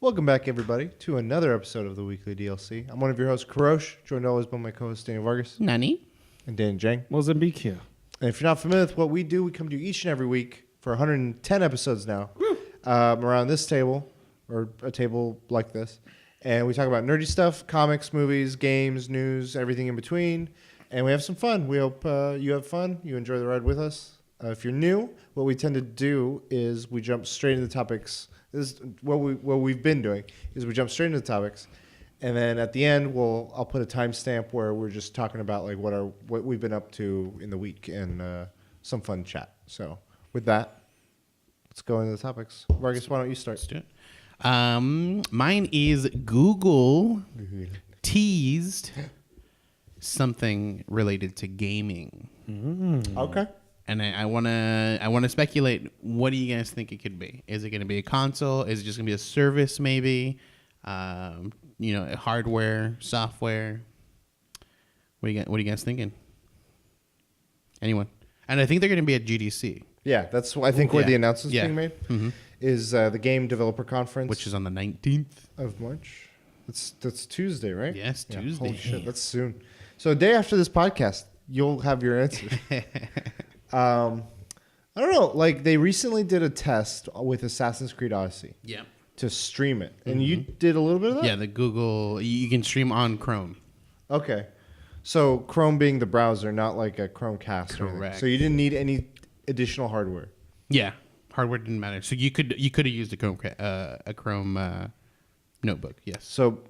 Welcome back, everybody, to another episode of the Weekly DLC. I'm one of your hosts, Kurosh, joined always by my co-host, Daniel Vargas. Nani? And Dan Jang. Mozambique here. And if you're not familiar with what we do, we come to you each and every week for 110 episodes now around this table, or a table like this. And we talk about nerdy stuff, comics, movies, games, news, everything in between. And we have some fun. We hope you have fun. You enjoy the ride with us. If you're new, what we tend to do is we jump straight into topics. This is what we've been doing is we jump straight into topics, and then at the end I'll put a timestamp where we're just talking about like what we've been up to in the week and some fun chat. So with that, let's go into the topics. Vargas, why don't you start? Let's do it. Mine is Google teased something related to gaming. Okay. And I wanna speculate. What do you guys think it could be? Is it gonna be a console? Is it just gonna be a service? Maybe, hardware, software. What are you guys thinking? Anyone? And I think they're gonna be at GDC. Yeah, that's I think where the announcement's being made is the Game Developer Conference, which is on the 19th of March. That's Tuesday, right? Yes, yeah, Tuesday. Holy shit, that's soon. So a day after this podcast, you'll have your answer. I don't know. Like they recently did a test with Assassin's Creed Odyssey. Yeah. To stream it, and you did a little bit of that. Yeah, the Google. You can stream on Chrome. Okay, so Chrome being the browser, not like a Chromecast. Correct. So you didn't need any additional hardware. Yeah, hardware didn't matter. So you could have used a Chrome notebook. Yes. So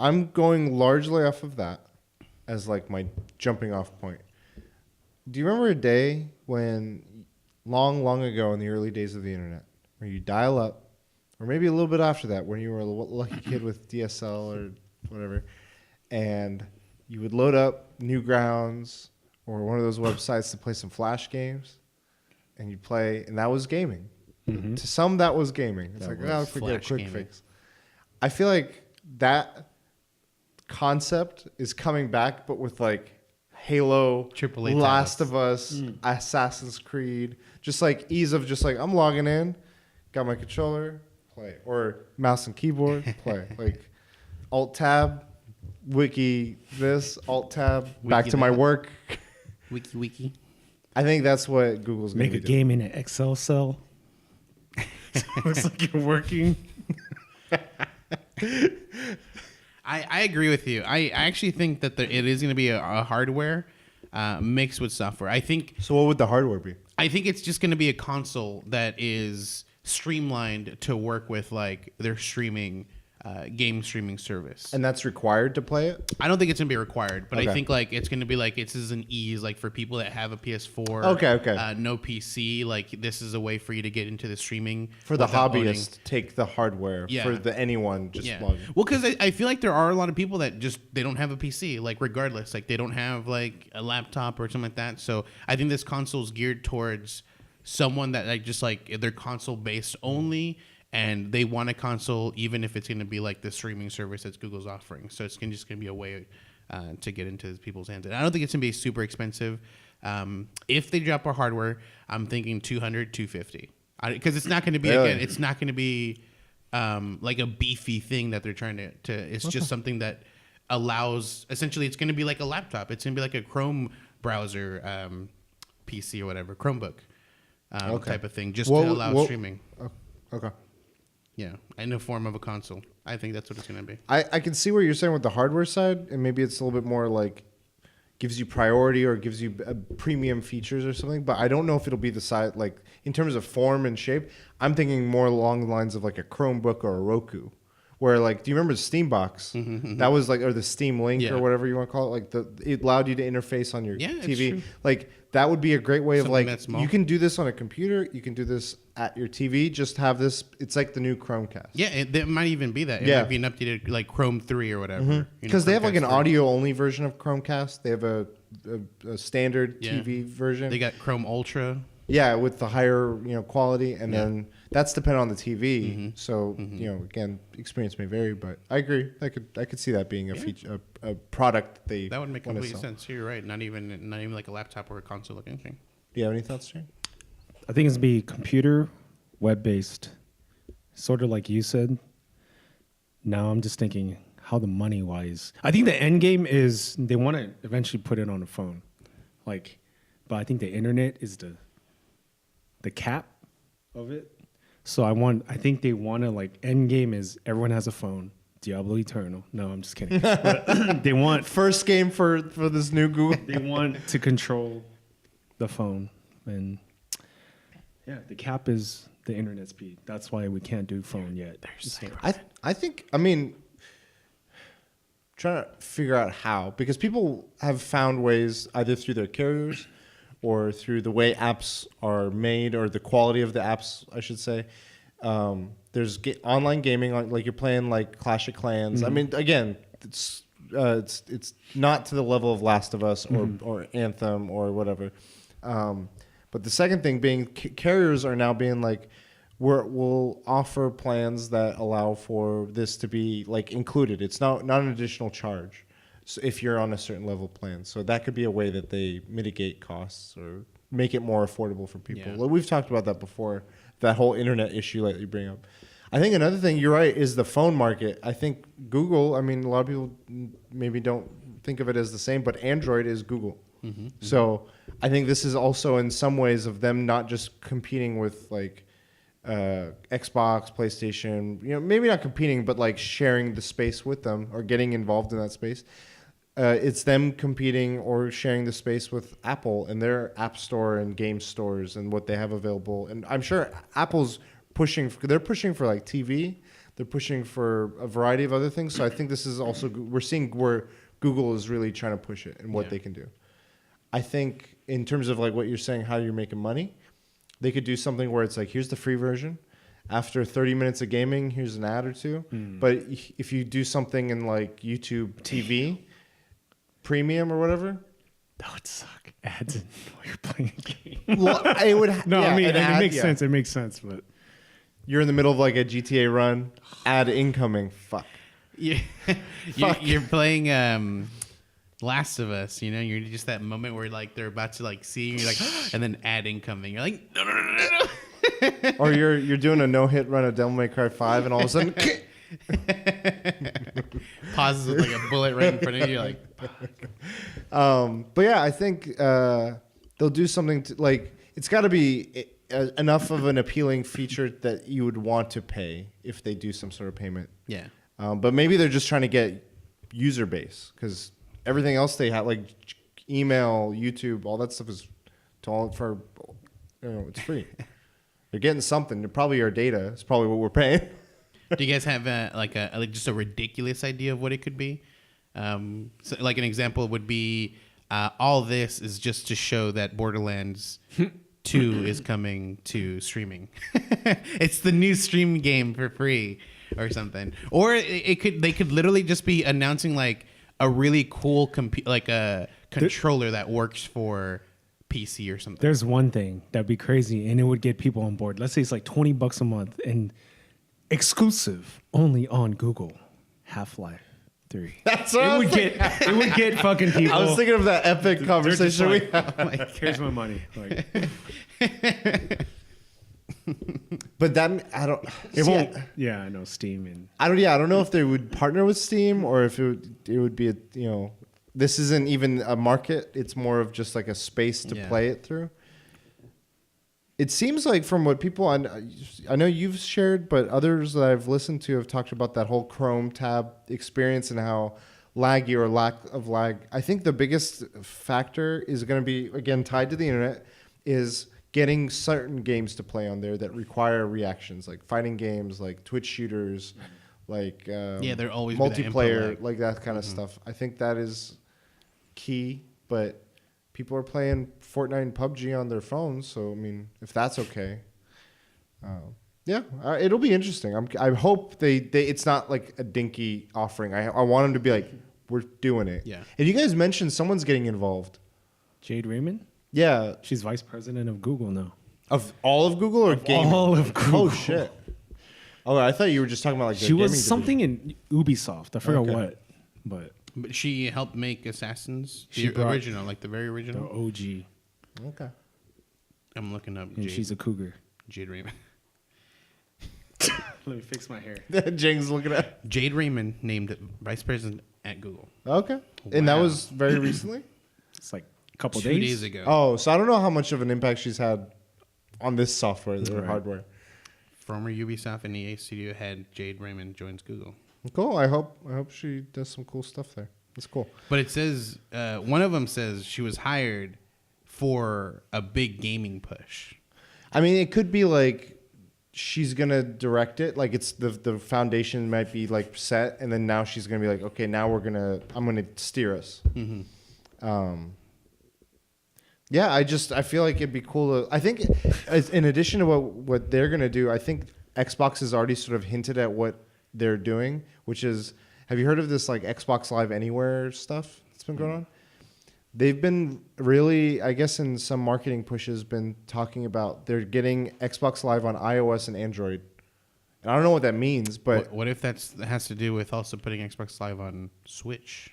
I'm going largely off of that as like my jumping off point. Do you remember a day when long ago in the early days of the internet where you dial up, or maybe a little bit after that when you were a lucky kid with DSL or whatever, and you would load up Newgrounds or one of those websites to play some Flash games, and you'd play, and that was gaming. Mm-hmm. To some, that was gaming. It's that like, I'll forget a quick gaming. fix. I feel like that concept is coming back, but with like Halo, AAA Last titles. of Us, Assassin's Creed, just like ease of just like I'm logging in, got my controller, play, or mouse and keyboard, play, like Alt Tab, Wiki this, Alt Tab, back to my work. Wiki. I think that's what Google's going Make to a do. game in an Excel cell. Looks like you're working. I agree with you. I actually think that it is going to be a hardware mixed with software. I think. So what would the hardware be? I think it's just going to be a console that is streamlined to work with like their streaming game streaming service. And that's required to play it? I don't think it's going to be required, but Okay. I think like it's going to be like this is an ease like for people that have a PS4. Okay. No PC, like this is a way for you to get into the streaming For the without owning- hobbyist, take the hardware. Yeah. For the anyone, just log in. Well, because I feel like there are a lot of people that just they don't have a PC, like regardless, like they don't have like a laptop or something like that. So I think this console is geared towards someone that like just like they're console based only, and they want a console even if it's going to be like the streaming service that Google's offering. So it's just going to be a way to get into people's hands. And I don't think it's going to be super expensive. If they drop our hardware, I'm thinking 200, 250. Because it's not going to be Really? again, it's not going to be like a beefy thing that they're trying to it's just something that allows, essentially it's going to be like a laptop. It's going to be like a Chrome browser PC or whatever, Chromebook type of thing, just to allow streaming. Okay. Yeah, in the form of a console. I think that's what it's going to be. I can see what you're saying with the hardware side, and maybe it's a little bit more like gives you priority or gives you premium features or something, but I don't know if it'll be the side, like in terms of form and shape. I'm thinking more along the lines of like a Chromebook or a Roku, where like, do you remember the Steam Box? That was like, or the Steam Link or whatever you want to call it. Like it allowed you to interface on your TV. Like that would be a great way of like, you can do this on a computer. You can do this at your TV. Just have this. It's like the new Chromecast. Yeah, it might even be that. It might be an updated like Chrome 3 or whatever. Because they have like an Chromecast 3. audio only version of Chromecast. They have a standard TV version. They got Chrome Ultra. Yeah, with the higher quality, and then that's dependent on the TV. So again, experience may vary, but I agree. I could see that being a feature, a product that would make complete sell. sense. You're right. Not even like a laptop or a console or anything. Do you have any thoughts, Jay? I think it's going to be computer, web-based, sort of like you said. now I'm just thinking how the money wise. I think the end game is they want to eventually put it on a phone, like, but I think the internet is the cap of it. So I think they want to like end game is everyone has a phone. Diablo Eternal. No, I'm just kidding. But they want First game for this new Google. they want to control the phone, and yeah, the cap is the internet speed. That's why we can't do phone yet. So, I think, I mean, trying to figure out how, because people have found ways either through their carriers or through the way apps are made or the quality of the apps, I should say. There's online gaming, like you're playing like Clash of Clans. I mean, again, it's not to the level of Last of Us or Anthem or whatever. But the second thing being carriers are now being like, we'll offer plans that allow for this to be like included. It's not an additional charge. So if you're on a certain level plan. So that could be a way that they mitigate costs or make it more affordable for people. Yeah. Like, we've talked about that before, that whole internet issue that you bring up. I think another thing, you're right, is the phone market. I think Google, I mean, a lot of people maybe don't think of it as the same, but Android is Google. So I think this is also in some ways of them not just competing with like Xbox, PlayStation, maybe not competing, but like sharing the space with them or getting involved in that space. It's them competing or sharing the space with Apple and their app store and game stores and what they have available. And I'm sure Apple's they're pushing for like TV. They're pushing for a variety of other things. So I think this is also, we're seeing where Google is really trying to push it and what they can do. I think in terms of like what you're saying, how you're making money, they could do something where it's like, here's the free version. After 30 minutes of gaming, here's an ad or two. But if you do something in like YouTube TV, premium or whatever, that would suck. Ads while you're playing a game. well, it would. No, yeah, I mean an it ad, makes yeah. sense. It makes sense, but You're in the middle of like a GTA run, ad incoming. Fuck. You're playing Last of Us. You're just that moment where like they're about to like see you, you're like, and then ad incoming. You're like, no. Or you're doing a no hit run of Devil May Cry 5, and all of a sudden, pauses with like a bullet right in front of you. You're like, but yeah, I think they'll do something to, like, it's got to be enough of an appealing feature that you would want to pay if they do some sort of payment. yeah. But maybe they're just trying to get user base, because everything else they have, like email, YouTube, all that stuff is all for, it's free. They're getting something. They're probably our data. It's probably what we're paying. Do you guys have just a ridiculous idea of what it could be? So like an example would be all this is just to show that Borderlands 2 is coming to streaming. It's the new stream game for free or something. Or they could literally just be announcing like a really cool like a controller that works for PC or something. there's one thing that'd be crazy, and it would get people on board. Let's say it's like $20 a month and exclusive only on Google. Half-Life 3. That's what It would get fucking people. I was thinking of that epic They're just conversation we had. like, here's my money. Like, But that, I don't. it see, won't. Yeah, I know Steam and I don't know if they would partner with Steam or if it would be this isn't even a market. It's more of just like a space to play it through. It seems like from what people I know you've shared, but others that I've listened to have talked about that whole Chrome tab experience and how laggy or lack of lag. I think the biggest factor is going to be, again, tied to the internet, is getting certain games to play on there that require reactions, like fighting games, like Twitch shooters, like they're always be that input multiplayer, lag. like that kind of stuff. I think that is key, but people are playing Fortnite and PUBG on their phones, so I mean, if that's okay, it'll be interesting. I hope they it's not like a dinky offering. I want them to be like, we're doing it. Yeah. And you guys mentioned someone's getting involved. Jade Raymond. Yeah, She's vice president of Google now. of all of Google or gaming? all of Google. Oh shit. Oh, I thought you were just talking about like the She was gaming something in Ubisoft. I forgot Okay. what, but But she helped make Assassins, She the brought- original, like the very the original. OG, division. Okay. I'm looking up and Jade, she's a cougar. Jade Raymond. Let me fix my hair. Jing's looking at. Jade Raymond named vice president at Google. Okay. And that Wow. was very recently? It's like a couple 2 days ago. Oh, so I don't know how much of an impact she's had on this software or Right. hardware. Former Ubisoft and EA studio head Jade Raymond joins Google. Cool. I hope she does some cool stuff there. That's cool. But it says one of them says she was hired for a big gaming push. I mean, it could be like she's gonna direct it. Like it's the foundation might be like set, and then now she's gonna be like, okay, now I'm gonna steer us. Mm-hmm. Yeah, I feel like it'd be cool to. I think, in addition to what they're gonna do, I think Xbox has already sort of hinted at what they're doing, which is, have you heard of this like Xbox Live Anywhere stuff that's been going on? They've been really, I guess, in some marketing pushes, been talking about they're getting Xbox Live on iOS and Android. And I don't know what that means, but What if that has to do with also putting Xbox Live on Switch?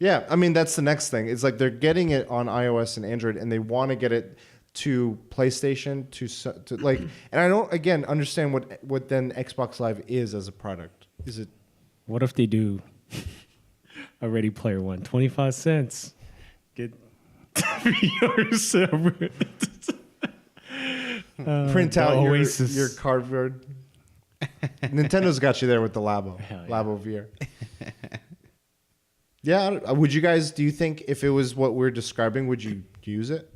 yeah, I mean that's the next thing. It's like they're getting it on iOS and Android, and they want to get it to PlayStation to like. And I don't again understand what then Xbox Live is as a product. Is it? What if they do a Ready Player One, 25 cents? Get your separate. Print the out Oasis. your cardboard. Nintendo's got you there with the Labo. Hell yeah. Labo VR. Yeah, would you guys, do you think if it was what we're describing, would you use it?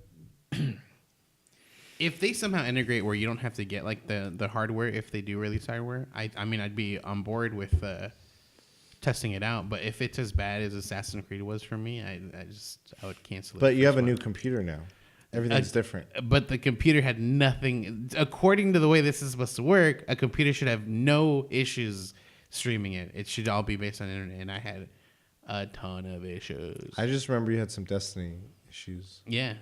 If they somehow integrate where you don't have to get like the hardware, if they do release hardware, I mean I'd be on board with testing it out. But if it's as bad as Assassin's Creed was for me, I would cancel it. But you have a First new one. computer now. Everything's different. But the computer had nothing. According to the way this is supposed to work, a computer should have no issues streaming it. It should all be based on the internet, and I had a ton of issues. I just remember you had some Destiny issues. Yeah.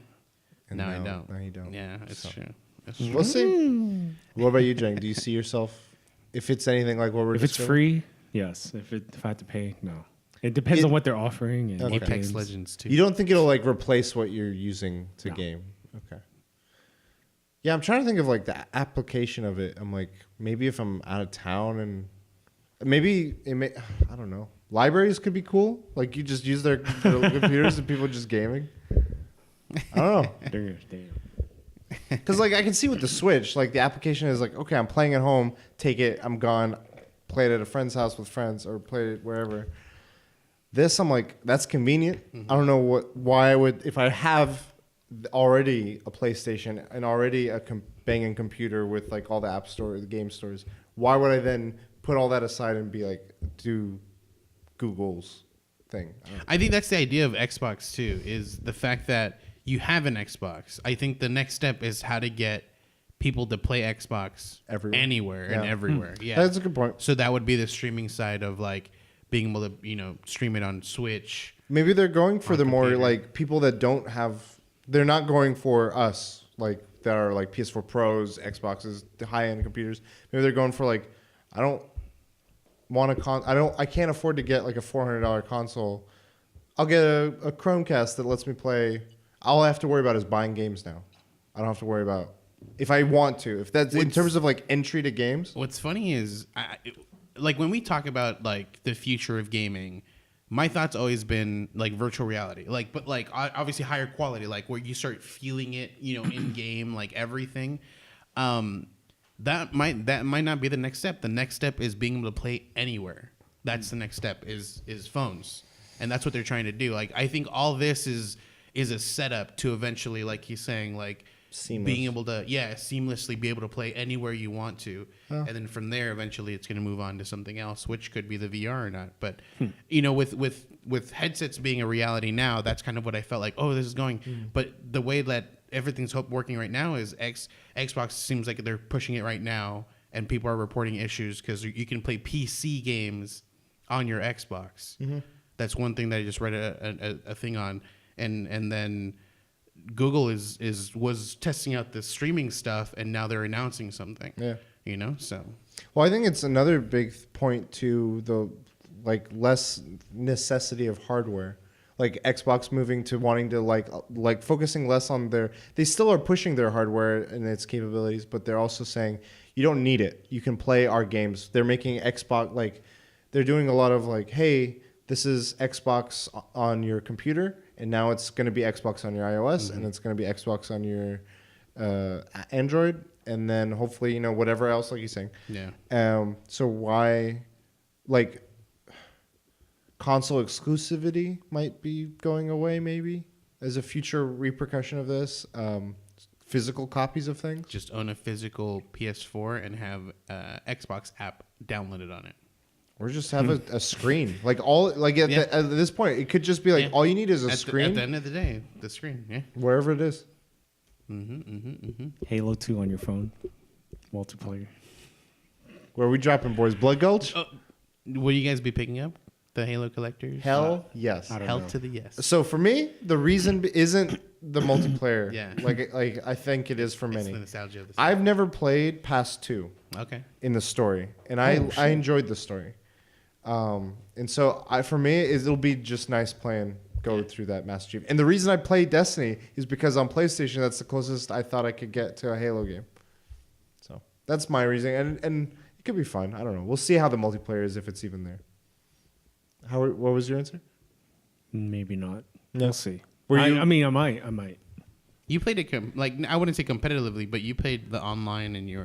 And Now I don't. Now you don't. Yeah, it's So. true. It's true. We'll see. What about you, Jang? Do you see yourself, if it's anything like what we're If it's describing? free, yes. If I have to pay, no. It depends on what they're offering. And Okay. what Apex games. Legends too. You don't think it'll like replace what you're using to No. game? Okay. Yeah, I'm trying to think of like the application of it. I'm like, maybe if I'm out of town and maybe I don't know. Libraries could be cool. Like you just use their computers and people just gaming. I don't know. Damn. Because like I can see with the Switch, like the application is like, okay, I'm playing at home, take it, I'm gone, play it at a friend's house with friends or play it wherever. This, I'm like, that's convenient. I don't know why I would, if I have already a PlayStation and already a banging computer with like all the app store, the game stores, why would I then put all that aside and be like, do Google's thing? I think that's the idea of Xbox too, is the fact that you have an Xbox. I think the next step is how to get people to play Xbox Everywhere. anywhere and Yeah. everywhere. Yeah. That's a good point. So that would be the streaming side of like being able to, stream it on Switch. Maybe they're going for On the more computer. like people that don't have. They're not going for us like that are like PS4 Pros, Xboxes, the high end computers. Maybe they're going for like, I don't want a I can't afford to get like a $400 console. I'll get a Chromecast that lets me play. All I have to worry about is buying games now. I don't have to worry about if I want to. If that's in terms of like entry to games. What's funny is, like when we talk about like the future of gaming, my thought's always been like virtual reality, but obviously higher quality, like where you start feeling it, in game, like everything. That might not be the next step. The next step is being able to play anywhere. That's the next step is phones, and that's what they're trying to do. Like I think all this is a setup to eventually, like he's saying, like Seamless. being able to seamlessly be able to play anywhere you want to, and then from there eventually it's going to move on to something else, which could be the VR or not. But with headsets being a reality now, that's kind of what I felt like. Oh, this is going. But the way that everything's working right now is Xbox seems like they're pushing it right now, and people are reporting issues because you can play PC games on your Xbox. That's one thing that I just read a thing on, and then Google was testing out the streaming stuff, and now they're announcing something. Yeah. So. Well, I think it's another big point to the like less necessity of hardware. Like Xbox moving to wanting to like focusing less on they still are pushing their hardware and its capabilities, but they're also saying you don't need it. You can play our games. They're making Xbox like they're doing a lot of like, hey, this is Xbox on your computer, and now it's going to be Xbox on your iOS, and it's going to be Xbox on your Android, and then hopefully whatever else, like you're saying. Yeah. So why, like, console exclusivity might be going away maybe as a future repercussion of this. Physical copies of things. Just own a physical PS4 and have Xbox app downloaded on it. Or just have a screen. Like at this point, it could just be like all you need is a screen. At the end of the day, the screen, yeah. Wherever it is. Halo 2 on your phone, multiplayer. Where are we dropping, boys? Blood Gulch? Will you guys be picking up the Halo collectors? Hell yes. Hell to the yes. So for me, the reason isn't the multiplayer. Yeah. Like I think it is for It's many. the nostalgia of the I've never played past 2 Okay. in the story, and I enjoyed the story. And so for me, it'll be just nice playing. Go through that Master Chief. And the reason I play Destiny is because on PlayStation, that's the closest I thought I could get to a Halo game. So that's my reason. And it could be fun. I don't know. We'll see how the multiplayer is if it's even there. What was your answer? Maybe not. No. We'll see. I might. You played it I wouldn't say competitively, but you played the online and you were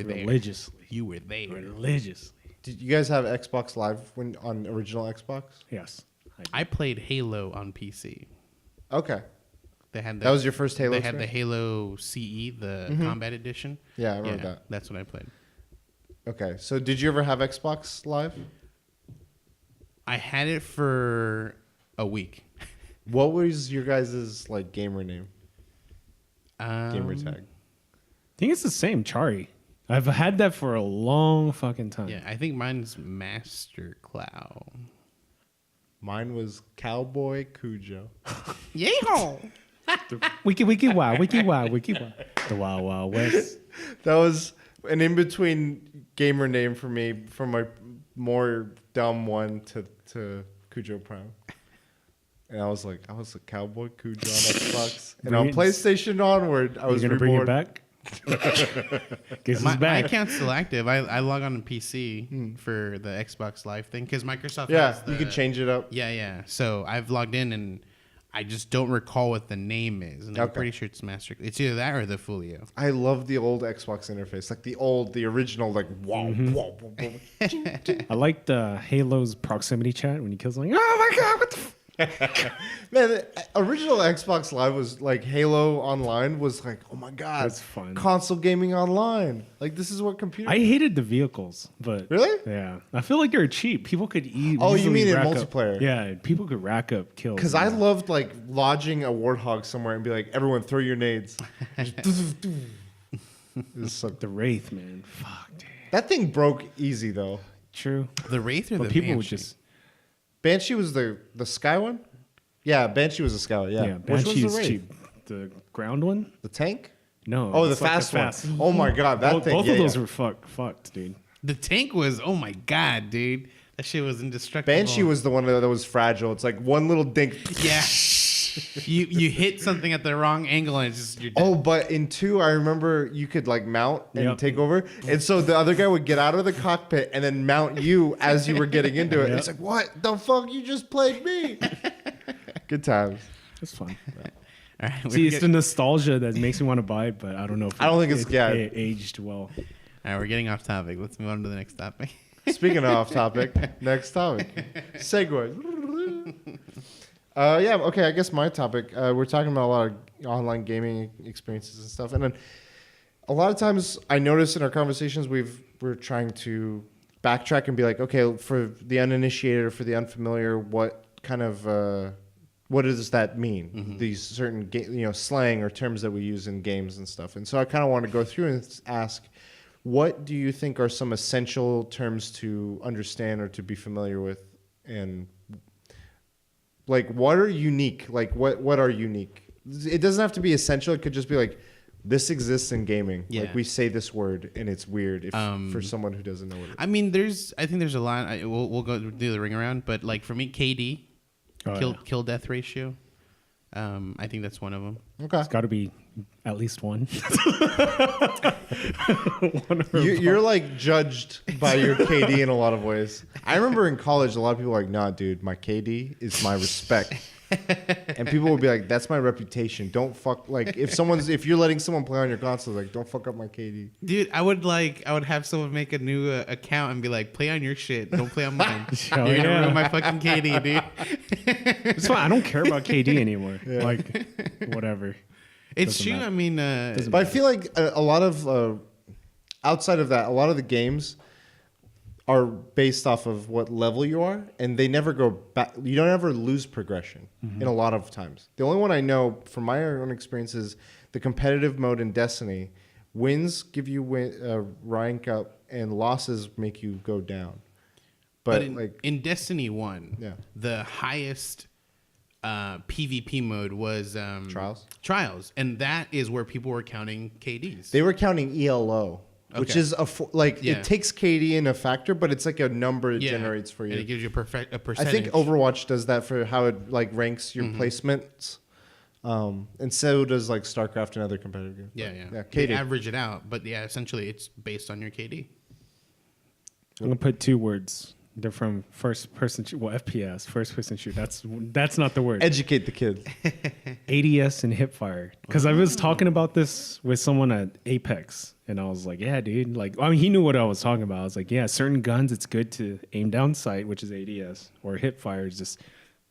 there. Religiously. You were there. Religiously. Did you guys have Xbox Live on original Xbox? Yes. I played Halo on PC. Okay. They had That was your first Halo They had experience? the Halo CE, the Combat Edition. Yeah, I remember that. That's what I played. Okay. So did you ever have Xbox Live? I had it for a week. What was your guys' like gamer name? Gamer tag. I think it's the same, Chari. I've had that for a long fucking time. Yeah, I think mine's Master Cloud. Mine was Cowboy Cujo. Yeehaw! Wiki wow. The Wild Wild West. That was an in-between gamer name for me, from a more dumb one to Cujo Prime. And I was a Cowboy Cujo on Xbox. And on PlayStation onward, I was You're gonna reborn. bring it back? Guess My it's back. account's still active. I log on to PC for the Xbox Live thing because Microsoft Yeah, has the, you can change it up. Yeah. So I've logged in and I just don't recall what the name is. And I'm Okay. pretty sure it's Master. It's either that or the Folio. I love the old Xbox interface, like the original, like wow, wow, wow, wow. I like the Halo's proximity chat when he kills like, oh my god, what the Man, the original Xbox Live was like Halo Online was like, oh my god, That's fun. Console gaming online. Like this is what computer. I hated the vehicles, but Really? yeah, I feel like they're cheap. People could eat. Oh, you easily mean in rack up- multiplayer? Yeah, people could rack up kills. Because I loved like lodging a warthog somewhere and be like, everyone throw your nades. Just like, the Wraith, man. Fuck, dude. that thing broke easy though. True. The Wraith or But the people would Banshee? just Banshee was the sky one. Yeah, Banshee was the sky. Yeah, yeah. Which one's Banshee the is Wraith? cheap. The ground one? The tank. No. Oh, the it's like fast one. Oh my god, that thing. Both yeah, of those yeah. were fucked, dude. The tank was, oh my god, dude. That shit was indestructible. Banshee was the one that was fragile. It's like one little dink. Yeah. you hit something at the wrong angle and it's just you're dead. Oh, but in 2, I remember you could like mount and Yep. take over. And so the other guy would get out of the cockpit and then mount you as you were getting into it. Yep. It's like, what the fuck? You just played me. Good times. It's fun. All right, See, it's the nostalgia that makes me want to buy it, but I don't know if I don't think it's- yeah. it aged well. all right, we're getting off topic. Let's move on to the next topic. Speaking of off topic, next topic. Segue. Yeah, okay, I guess my topic. We're talking about a lot of online gaming experiences and stuff. And then a lot of times I notice in our conversations we're trying to backtrack and be like, okay, for the uninitiated or for the unfamiliar, what kind of what does that mean? Mm-hmm. These certain slang or terms that we use in games and stuff. And so I kind of want to go through and ask, what do you think are some essential terms to understand or to be familiar with? And like, what are unique? Like, what are unique? It doesn't have to be essential. It could just be like, this exists in gaming. Yeah. Like, we say this word and it's weird for someone who doesn't know what it is. I mean, I think there's a lot. We'll go do the ring around, but like for me, KD, kill death ratio. I think that's one of them. Okay. It's got to be at least one. You're like judged by your KD in a lot of ways. I remember in college, a lot of people were like, nah, dude, my KD is my respect. And people would be like, that's my reputation. Don't fuck, like, if you're letting someone play on your console, like, don't fuck up my KD. Dude, I would have someone make a new account and be like, play on your shit. Don't play on mine. Hell You're going to yeah. ruin my fucking KD, dude. It's fine. I don't care about KD anymore. Like, whatever. It's Doesn't true. matter. I mean, But I feel like a lot of, outside of that, a lot of the games are based off of what level you are, and they never go back. You don't ever lose progression in a lot of times. The only one I know from my own experience is the competitive mode in Destiny. Wins give you rank up, and losses make you go down. But in Destiny 1, Yeah. the highest PvP mode was Trials, and that is where people were counting KDs. they were counting ELO. Which Okay. is it takes KD in a factor, but it's like a number it generates for you. And it gives you a I percentage. think Overwatch does that for how it like ranks your placements, and so does like StarCraft and other competitive games. Yeah. KD. They average it out, but yeah, essentially it's based on your KD. I'm gonna put two words. They're from first person FPS, first person shoot. That's not the word. Educate the kids. ADS and hipfire. Because I was talking about this with someone at Apex, and I was like, "Yeah, dude." Like, I mean, he knew what I was talking about. I was like, "Yeah, certain guns, it's good to aim down sight, which is ADS, or hipfire is just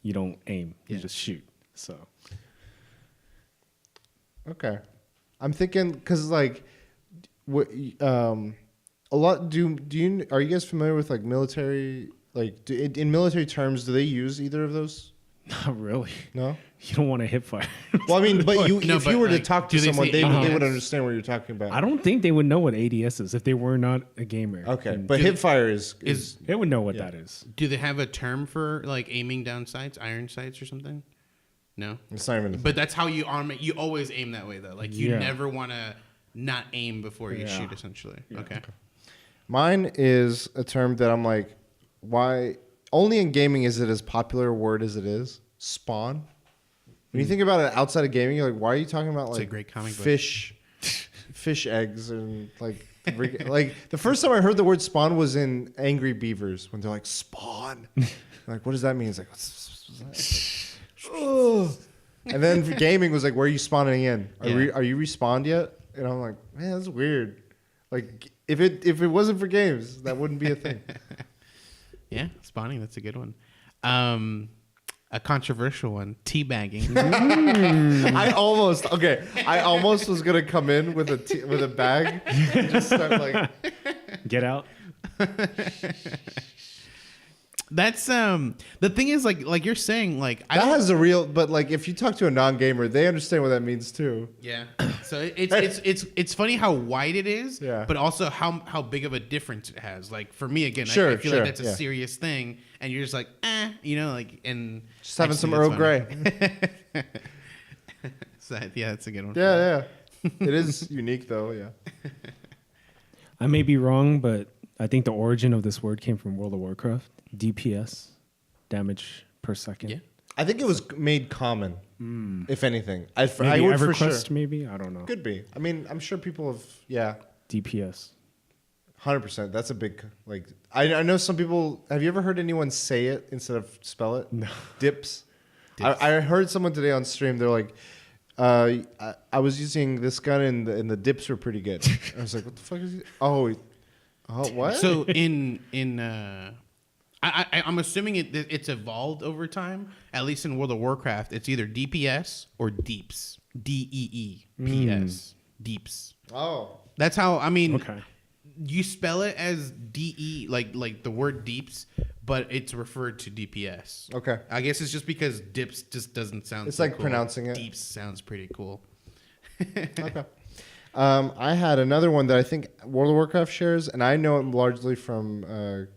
you don't aim, you just shoot." So Okay, I'm thinking because like, a lot. Are you guys familiar with like military? Like, in military terms, do they use either of those? not really. No. You don't want to hipfire. Well, I mean, but if you were to like, talk to do they someone, say they ADS? would understand what you're talking about. I don't think they would know what ADS is if they were not a gamer. Okay, And but Do they- hipfire is they would know what that is. Do they have a term for like aiming down sights, iron sights or something? No. it's not even. But that's how you arm it. You always aim that way though. Like you Yeah. never want to not aim before you Yeah. shoot essentially. Okay. Mine is a term that I'm like, why? Only in gaming is it as popular a word as it is. Spawn. When you think about it outside of gaming, you're like, why are you talking about It's a like great comic book. fish eggs and like like the first time I heard the word spawn was in Angry Beavers when they're like spawn. Like, what does that mean? It's like, ugh. And then for gaming was like, where are you spawning in? Are you respawned yet? And I'm like, man, that's weird. Like if it wasn't for games, that wouldn't be a thing. Yeah, spawning. That's a good one. A controversial one: teabagging. I almost was gonna come in with a bag and just start like. Get out. That's the thing is like you're saying like That has a real, but like if you talk to a non-gamer, they understand what that means too. yeah. So it's funny how wide it is, Yeah. but also how big of a difference it has. Like for me again, Sure, I feel sure, like that's a yeah. serious thing, and you're just like like and Just having I just some think Earl it's Grey. funny. So, yeah, that's a good one. Yeah. It is unique though. Yeah. I may be wrong, but I think the origin of this word came from World of Warcraft. DPS, damage per second. Yeah. I think it was made common, if anything. I Maybe would for EverQuest, sure. maybe? I don't know. Could be. I mean, I'm sure people have. Yeah. DPS. 100%. That's a big like. I know some people. Have you ever heard anyone say it instead of spell it? No. Dips. Dips. I heard someone today on stream. They're like, I was using this gun and the dips were pretty good. I was like, what the fuck is it? Oh, what? So I'm assuming it's evolved over time. At least in World of Warcraft, it's either DPS or Deeps. DEEPS. Deeps. Oh. That's how. I mean, Okay. you spell it as DE, like the word Deeps, but it's referred to DPS. Okay. I guess it's just because Dips just doesn't sound. It's so like cool. pronouncing it. Deeps sounds pretty cool. Okay. I had another one that I think World of Warcraft shares, and I know it largely from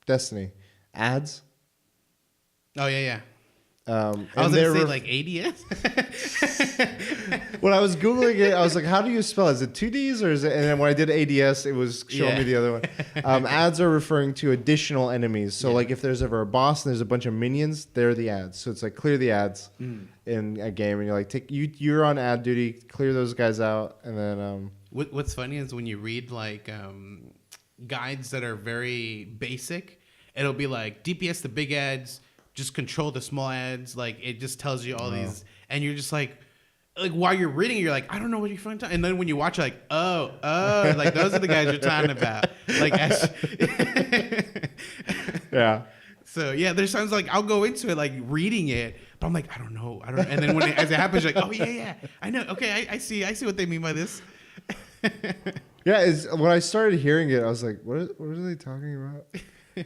Destiny. Ads. Oh yeah. I was and going to say like ADS. when I was Googling it, I was like, how do you spell it? Is it 2Ds or is it? And then when I did ADS, it was showing me the other one. Ads are referring to additional enemies. So like if there's ever a boss and there's a bunch of minions, they're the ads. So it's like clear the ads in a game. And you're like, you're on ad duty, clear those guys out. And then... What's funny is when you read like guides that are very basic, it'll be like DPS the big ads, just control the small ads. Like it just tells you all these, and you're just like while you're reading, you're like, I don't know what you're talking about. And then when you watch, like, oh, like those are the guys you're talking about. Like, yeah. So yeah, there's times like I'll go into it like reading it, but I'm like, I don't know. And then as it happens, you're like, oh yeah, I know. Okay, I see what they mean by this. Yeah, when I started hearing it, I was like, what are they talking about?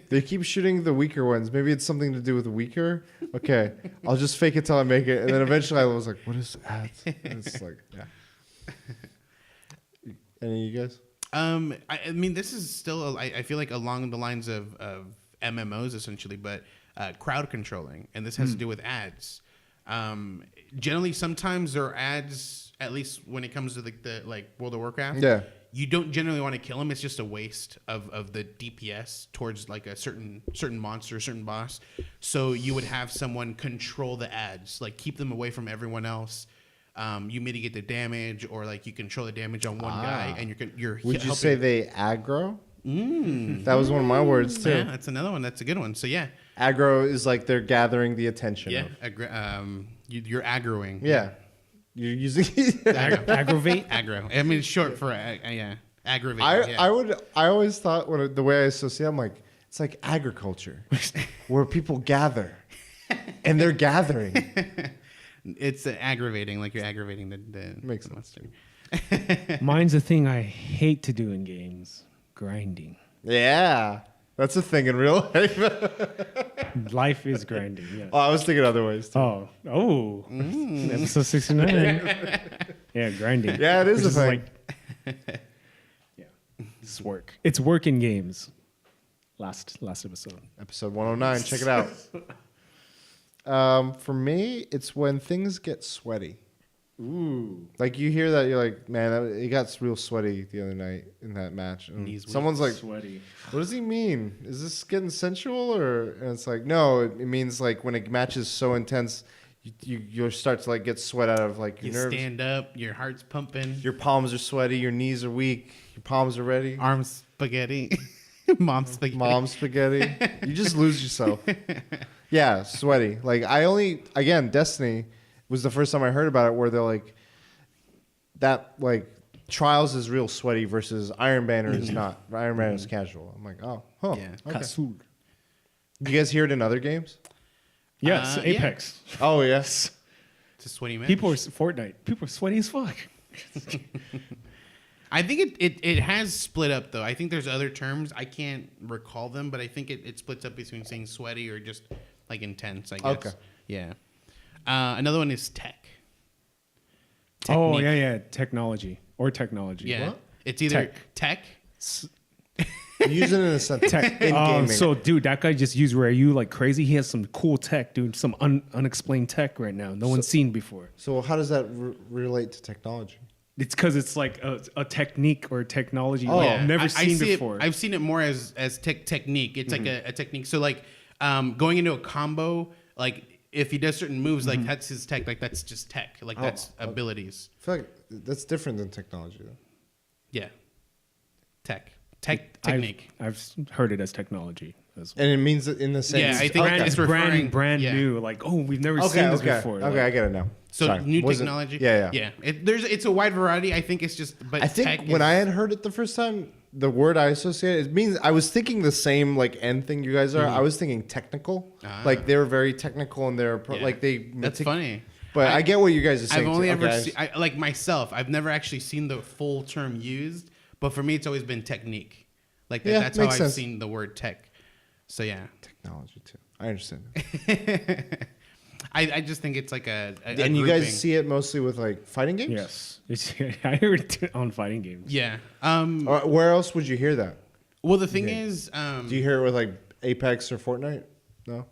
They keep shooting the weaker ones. Maybe it's something to do with weaker. Okay, I'll just fake it till I make it. And then eventually I was like, what is ads? And it's like, yeah. Any of you guys? I mean, this is still, I feel like along the lines of MMOs essentially, but crowd controlling. And this has to do with ads. Generally, sometimes there are ads, at least when it comes to the World of Warcraft. Yeah. You don't generally want to kill them. It's just a waste of the DPS towards like a certain monster, certain boss. So you would have someone control the ads, like keep them away from everyone else. You mitigate the damage, or like you control the damage on one guy, and you're. Would you say they aggro? That was one of my words too. Yeah, that's another one. That's a good one. So yeah, aggro is like they're gathering the attention. Yeah, you're aggroing. Yeah. You're using aggravate. Aggro. I mean, it's short for aggravate. I always thought the way I associate, I'm like, it's like agriculture, where people gather, and they're gathering. It's aggravating, like you're aggravating the makes monster. Mine's a thing I hate to do in games: grinding. Yeah, that's a thing in real life. Life is grinding. Yes. Oh, I was thinking other ways too. Episode 69. Yeah, grinding. Yeah, it is a thing. Yeah, it's work. It's work in games. Last episode. Episode 109. Check it out. For me, it's when things get sweaty. Ooh. Like you hear that, you're like, man, it got real sweaty the other night in that match. And someone's like, sweaty. what does he mean? Is this getting sensual? And it's like, no, it means like when a match is so intense, you start to like get sweat out of like your nerves. You stand up, your heart's pumping. Your palms are sweaty, your knees are weak, your palms are ready. Arms spaghetti. Mom spaghetti. Mom spaghetti. You just lose yourself. Yeah, sweaty. Like Destiny was the first time I heard about it, where they're like, that like Trials is real sweaty versus Iron Banner is not. Iron Banner is casual. I'm like, oh, huh. Yeah. Okay. Kasul. You guys hear it in other games? Yes, Apex. Yeah. Oh yes. It's a sweaty match. People are Fortnite. People are sweaty as fuck. I think it has split up though. I think there's other terms. I can't recall them, but I think it splits up between saying sweaty or just like intense, I guess. Okay. Yeah. Another one is tech. Oh, Technique. yeah. Technology. Or technology. Yeah. What? It's either tech. Use it in a sentence. Tech. In gaming. So, dude, that guy just used Rare You like crazy. He has some cool tech, dude. Some unexplained tech right now. No one's seen before. So how does that relate to technology? It's because it's like a technique or technology Oh. I've never seen see before. I've seen it more as technique. It's like a technique. So like going into a combo, like if he does certain moves, like that's his tech. Like that's just tech. Like that's abilities. I feel like that's different than technology, though. Yeah. Technique. I've heard it as technology as well. And it means that in the same. Yeah, I think okay. it's referring brand yeah. new. Like, oh, we've never seen this before. Okay, I get it now. So Sorry. new Was it- technology. Yeah. It's a wide variety. I think it's just. But I think when I had heard it the first time, the word I associated, it means I was thinking the same like end thing you guys are. I was thinking technical. Like they were very technical in their like they. That's funny. But I get what you guys are saying. I've only too. ever Okay, seen, like myself. I've never actually seen the full term used. But for me, it's always been technique. Like Yeah, that's how I've makes sense. seen the word tech. So yeah. technology too. I understand. I just think it's like a And you grouping. guys see it mostly with like fighting games. Yes. I heard it on fighting games. Yeah. Or where else would you hear that? Well, the thing is, Do you hear it with like Apex or Fortnite? No.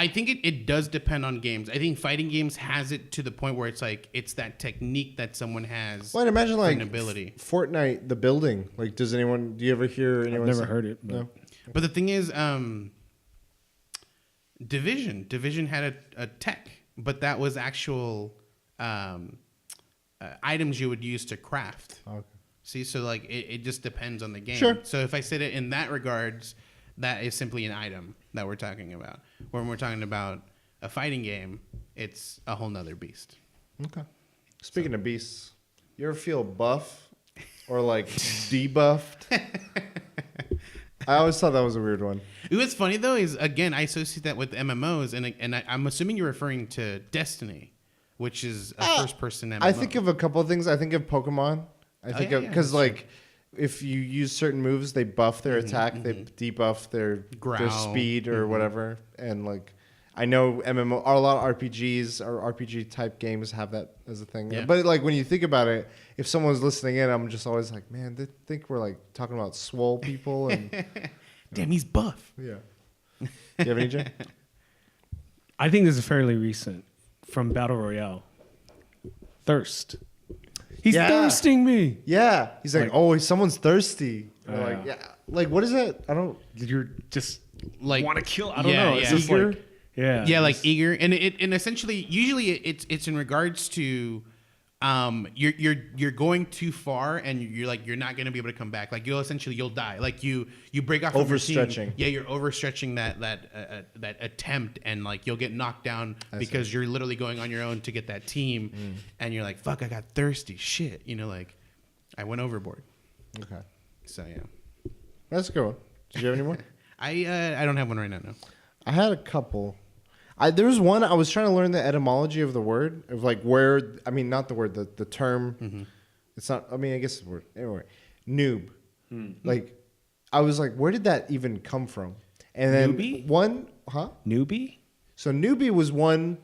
I think it does depend on games. I think fighting games has it to the point where it's like it's that technique that someone has. Well, I'd imagine for like an ability. Fortnite, the building. Like, do you ever hear anyone? I've never heard it. But No. But the thing is, Division had a tech, but that was actual items you would use to craft. Okay. See, so like it just depends on the game. Sure. So if I said it in that regards, that is simply an item that we're talking about. When we're talking about a fighting game, it's a whole nother beast. Okay. Speaking of beasts, you ever feel buff or like debuffed? I always thought that was a weird one. What's funny though is again I associate that with MMOs, and I'm assuming you're referring to Destiny, which is a first-person MMO. I think of a couple of things. I think of Pokemon. I think of because that's like if you use certain moves, they buff their attack, they debuff their Growl. speed or whatever. And like I know MMO, a lot of RPGs or RPG type games have that as a thing. Yeah. But like when you think about it, if someone's listening in, I'm just always like, man, they think we're like talking about swole people and damn, he's buff. yeah. Do you have any, Jay? I think this is fairly recent from Battle Royale. Thirst. He's Yeah. thirsting me. Yeah. He's like, someone's thirsty. Or like, Yeah. yeah. Like, what is that? I don't. You're just Like want to kill. I don't yeah, know. It's yeah. just Eager? like yeah, Yeah, like eager, and and essentially, usually it's in regards to, you're going too far, and you're not gonna be able to come back. Like you'll die. Like you break off of your team. Overstretching. Yeah, you're overstretching that attempt, and like you'll get knocked down because you're literally going on your own to get that team, and you're like, fuck, I got thirsty. Shit, like I went overboard. Okay. So yeah, That's a good one. Did you have any more? I don't have one right now. No. I had a couple. There was one I was trying to learn the etymology of the word of like where. I mean, not the word, the term. It's not. I mean, I guess it's a word. Anyway, noob. Like, I was like, where did that even come from? And then Newbie? Newbie. So newbie was one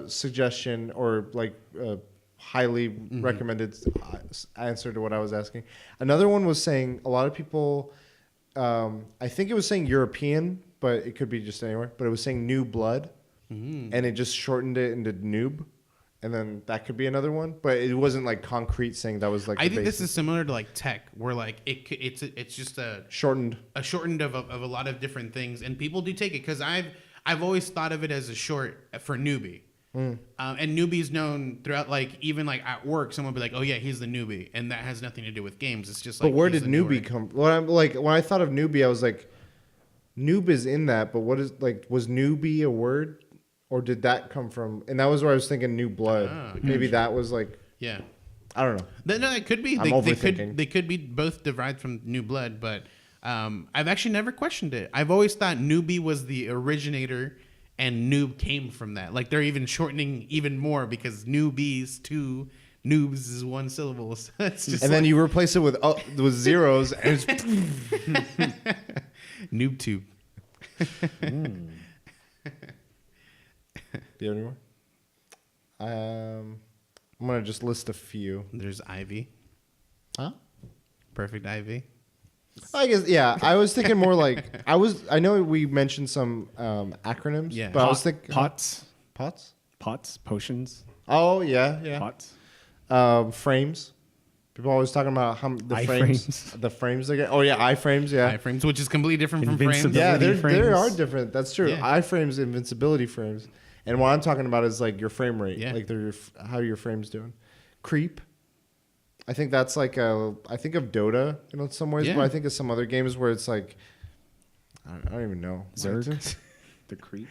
suggestion or like highly recommended answer to what I was asking. Another one was saying a lot of people. I think it was saying European, but it could be just anywhere. But it was saying new blood, and it just shortened it into noob, and then that could be another one. But it wasn't like concrete saying that was like. I think this is similar to like tech, where like it's just shortened of a lot of different things, and people do take it because I've always thought of it as a short for newbie. And newbie is known throughout, like even like at work, someone will be like, "Oh yeah, he's the newbie," and that has nothing to do with games. It's just like. But where he's did the newbie newer. come? Well, I'm like when I thought of newbie, I was like, noob is in that, but what is like was newbie a word, or did that come from? And that was where I was thinking new blood. Maybe that was like Yeah. I don't know. No, it could be. I'm overthinking. They could be both derived from new blood, but I've actually never questioned it. I've always thought newbie was the originator. And noob came from that. Like they're even shortening even more because newbies two noobs is one syllable. So it's just And then you replace it with zeros, and it's noob tube. Do you have any more? I'm gonna just list a few. There's Ivy. Huh? Perfect Ivy. I guess yeah. I was thinking more like I know we mentioned some acronyms. Yeah. But I was thinking pots, potions, Oh yeah. pots. Frames. People always talking about how the frames. iframes. The frames they get. Oh yeah, iframes. Yeah. Iframes, which is completely different from frames. Invincibility. Yeah, they frames. are different. That's true. Yeah. Iframes, invincibility frames, and what I'm talking about is like your frame rate. Yeah. Like how your frame's doing. Creep. I think that's like I think of Dota in some ways, Yeah. but I think of some other games where it's like I don't even know. Zerg, the creep.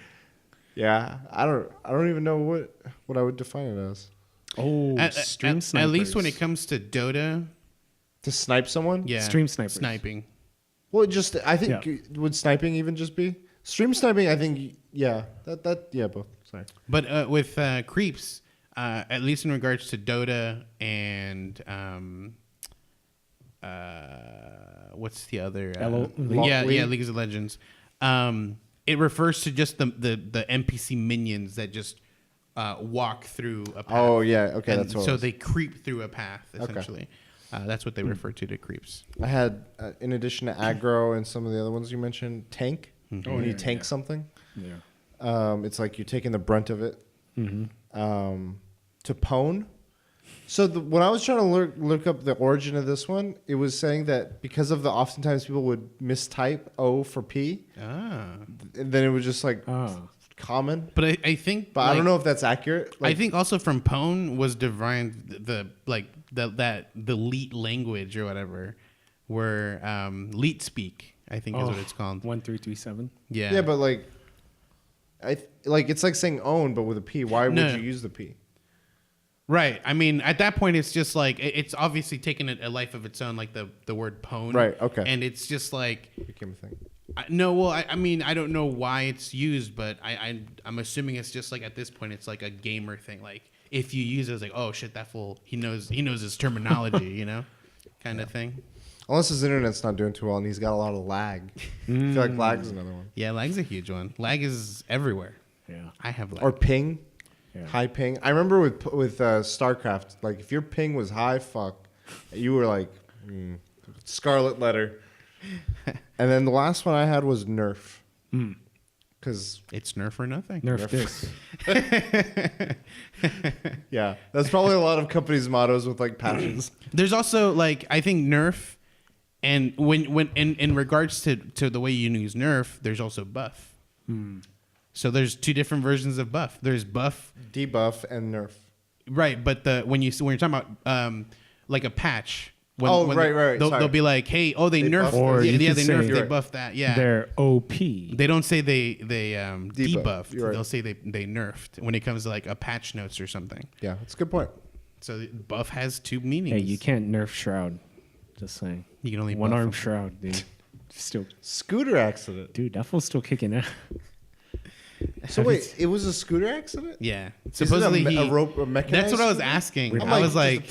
Yeah, I don't even know what I would define it as. Oh, stream snipers. At least when it comes to Dota, To snipe someone? yeah, Stream snipers. sniping. Well, just I think Yeah. would sniping even just be stream sniping? I think yeah, that yeah, both. Sorry. But with creeps, at least in regards to Dota and what's the other? League of Legends. It refers to just the NPC minions that just walk through a path. Oh yeah, okay, And that's what. so they creep through a path essentially. That's what they refer to creeps. I had in addition to aggro and some of the other ones you mentioned, tank. When you tank something. Yeah. It's like you're taking the brunt of it. Mm-hmm. To pwn. So when I was trying to look up the origin of this one, it was saying that because of the oftentimes people would mistype O for P, and then it was just like common. But I think, but I don't know if that's accurate. I think also from pwn was derived the leet language or whatever, where leet speak, I think is what it's called. 1337. Yeah. Yeah, but like, it's like saying own, but with a P. Why would you use the P? Right. I mean, at that point, it's just like it's obviously taken a life of its own, like the word pwn. Right. Okay. And it's just like Became a thing. I mean, I don't know why it's used, but I'm assuming it's just like at this point, it's like a gamer thing. Like if you use it, it's like, oh shit, that fool, he knows his terminology, you know, kind of thing. Unless his internet's not doing too well and he's got a lot of lag. I feel like lag is another one. Yeah, lag's a huge one. Lag is everywhere. Yeah. I have lag. Or ping. Yeah. High ping. I remember with StarCraft, like if your ping was high, you were like scarlet letter. And then the last one I had was Nerf. Because it's Nerf or nothing. Nerf this. yeah, that's probably a lot of companies' mottos with like passions. There's also like I think Nerf, and when in regards to the way you use Nerf, there's also buff. So there's two different versions of buff. There's buff, debuff, and Nerf. Right, but when you're talking about like a patch. Right. They'll be like, hey, they nerf. Or they nerf. They buff that. Yeah, they're OP. They don't say they debuffed. Right. They'll say they nerfed when it comes to like a patch notes or something. Yeah, that's a good point. So buff has two meanings. Hey, you can't nerf Shroud. Just saying. You can only one buff arm him. Shroud, dude. Still, Scooter accident. dude, that fool's still kicking out. So wait, it was a scooter accident? Yeah, Isn't supposedly a rope a mechanized That's what I was scooter? asking. I'm I was like,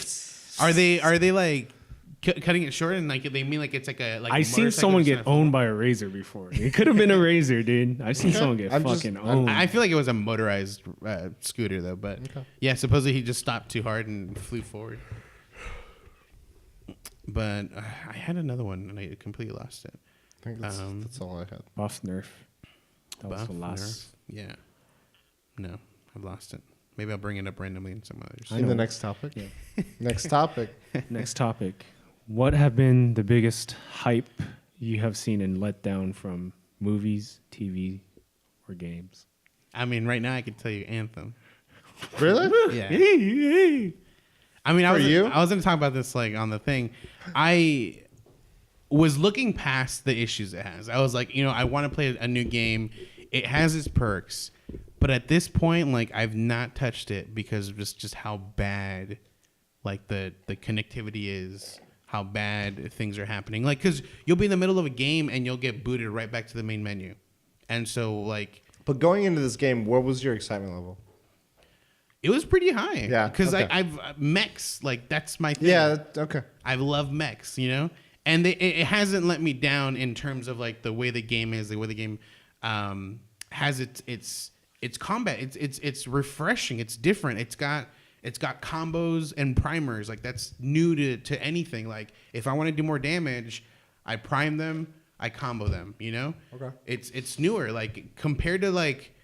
like, are they like cutting it short and like they mean like it's like a like. I've seen someone get owned by a razor before. It could have been a razor, dude. I've seen someone get owned. I feel like it was a motorized scooter though, but yeah, supposedly he just stopped too hard and flew forward. But I had another one and I completely lost it. I think that's all I had. Buff Nerf. That was Buff, the last. Nerf? Yeah. No, I've lost it. Maybe I'll bring it up randomly in some others. In the next topic? Yeah. Next topic. Next topic. What have been the biggest hype you have seen and let down from movies, TV, or games? I mean, right now I can tell you Anthem. Really? Yeah. I mean, I was going to talk about this like on the thing. I was looking past the issues it has. I was like, I want to play a new game. It has its perks, but at this point, like I've not touched it because of just how bad, like the connectivity is, how bad things are happening. Like, because you'll be in the middle of a game and you'll get booted right back to the main menu, and so like. But going into this game, what was your excitement level? It was pretty high. Yeah, because okay. I've mechs, like that's my thing. Yeah, okay. I love mechs, and it hasn't let me down in terms of like the way the game is, the way the game has its combat. It's refreshing. It's different. It's got combos and primers. Like that's new to anything. Like if I want to do more damage, I prime them, I combo them. Okay. It's newer. Like compared to like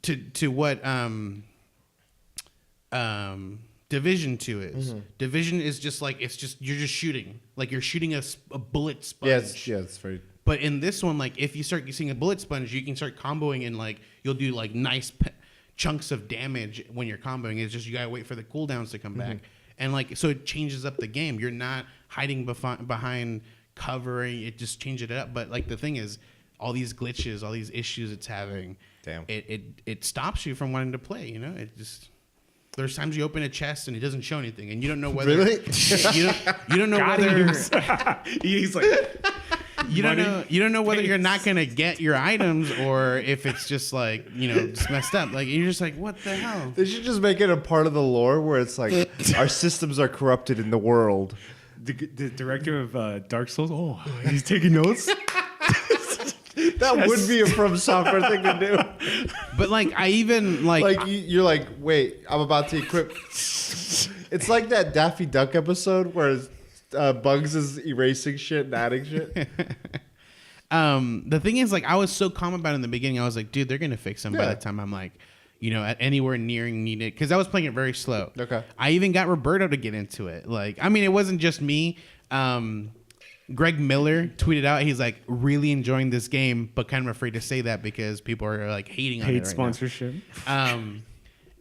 to what Division 2 is. Mm-hmm. Division is just like you're just shooting. Like you're shooting a bullet sponge. Yeah, it's very. But in this one, like if you start seeing a bullet sponge, you can start comboing and like you'll do like nice chunks of damage when you're comboing. It's just you gotta wait for the cooldowns to come back, and like so it changes up the game. You're not hiding behind covering. It just changes it up. But like the thing is, all these glitches, all these issues it's having, it stops you from wanting to play. It just. There's times you open a chest and it doesn't show anything, and you don't know whether really you don't know whether he's like you don't know whether you're not gonna get your items or if it's just like just messed up. Like you're just like, what the hell? They should just make it a part of the lore where it's like our systems are corrupted in the world. The director of Dark Souls. Oh, he's taking notes. That would be a From Software thing to do. But like I even like you're like, wait, I'm about to equip. It's like that Daffy Duck episode where Bugs is erasing shit and adding shit. The thing is, like, I was so calm about it in the beginning. I was like, dude, they're gonna fix them by the time I'm like, at anywhere nearing needed, because I was playing it very slow. Okay. I even got Roberto to get into it. Like, I mean, it wasn't just me. Greg Miller tweeted out, he's like, really enjoying this game, but kind of afraid to say that because people are like hating on it right sponsorship.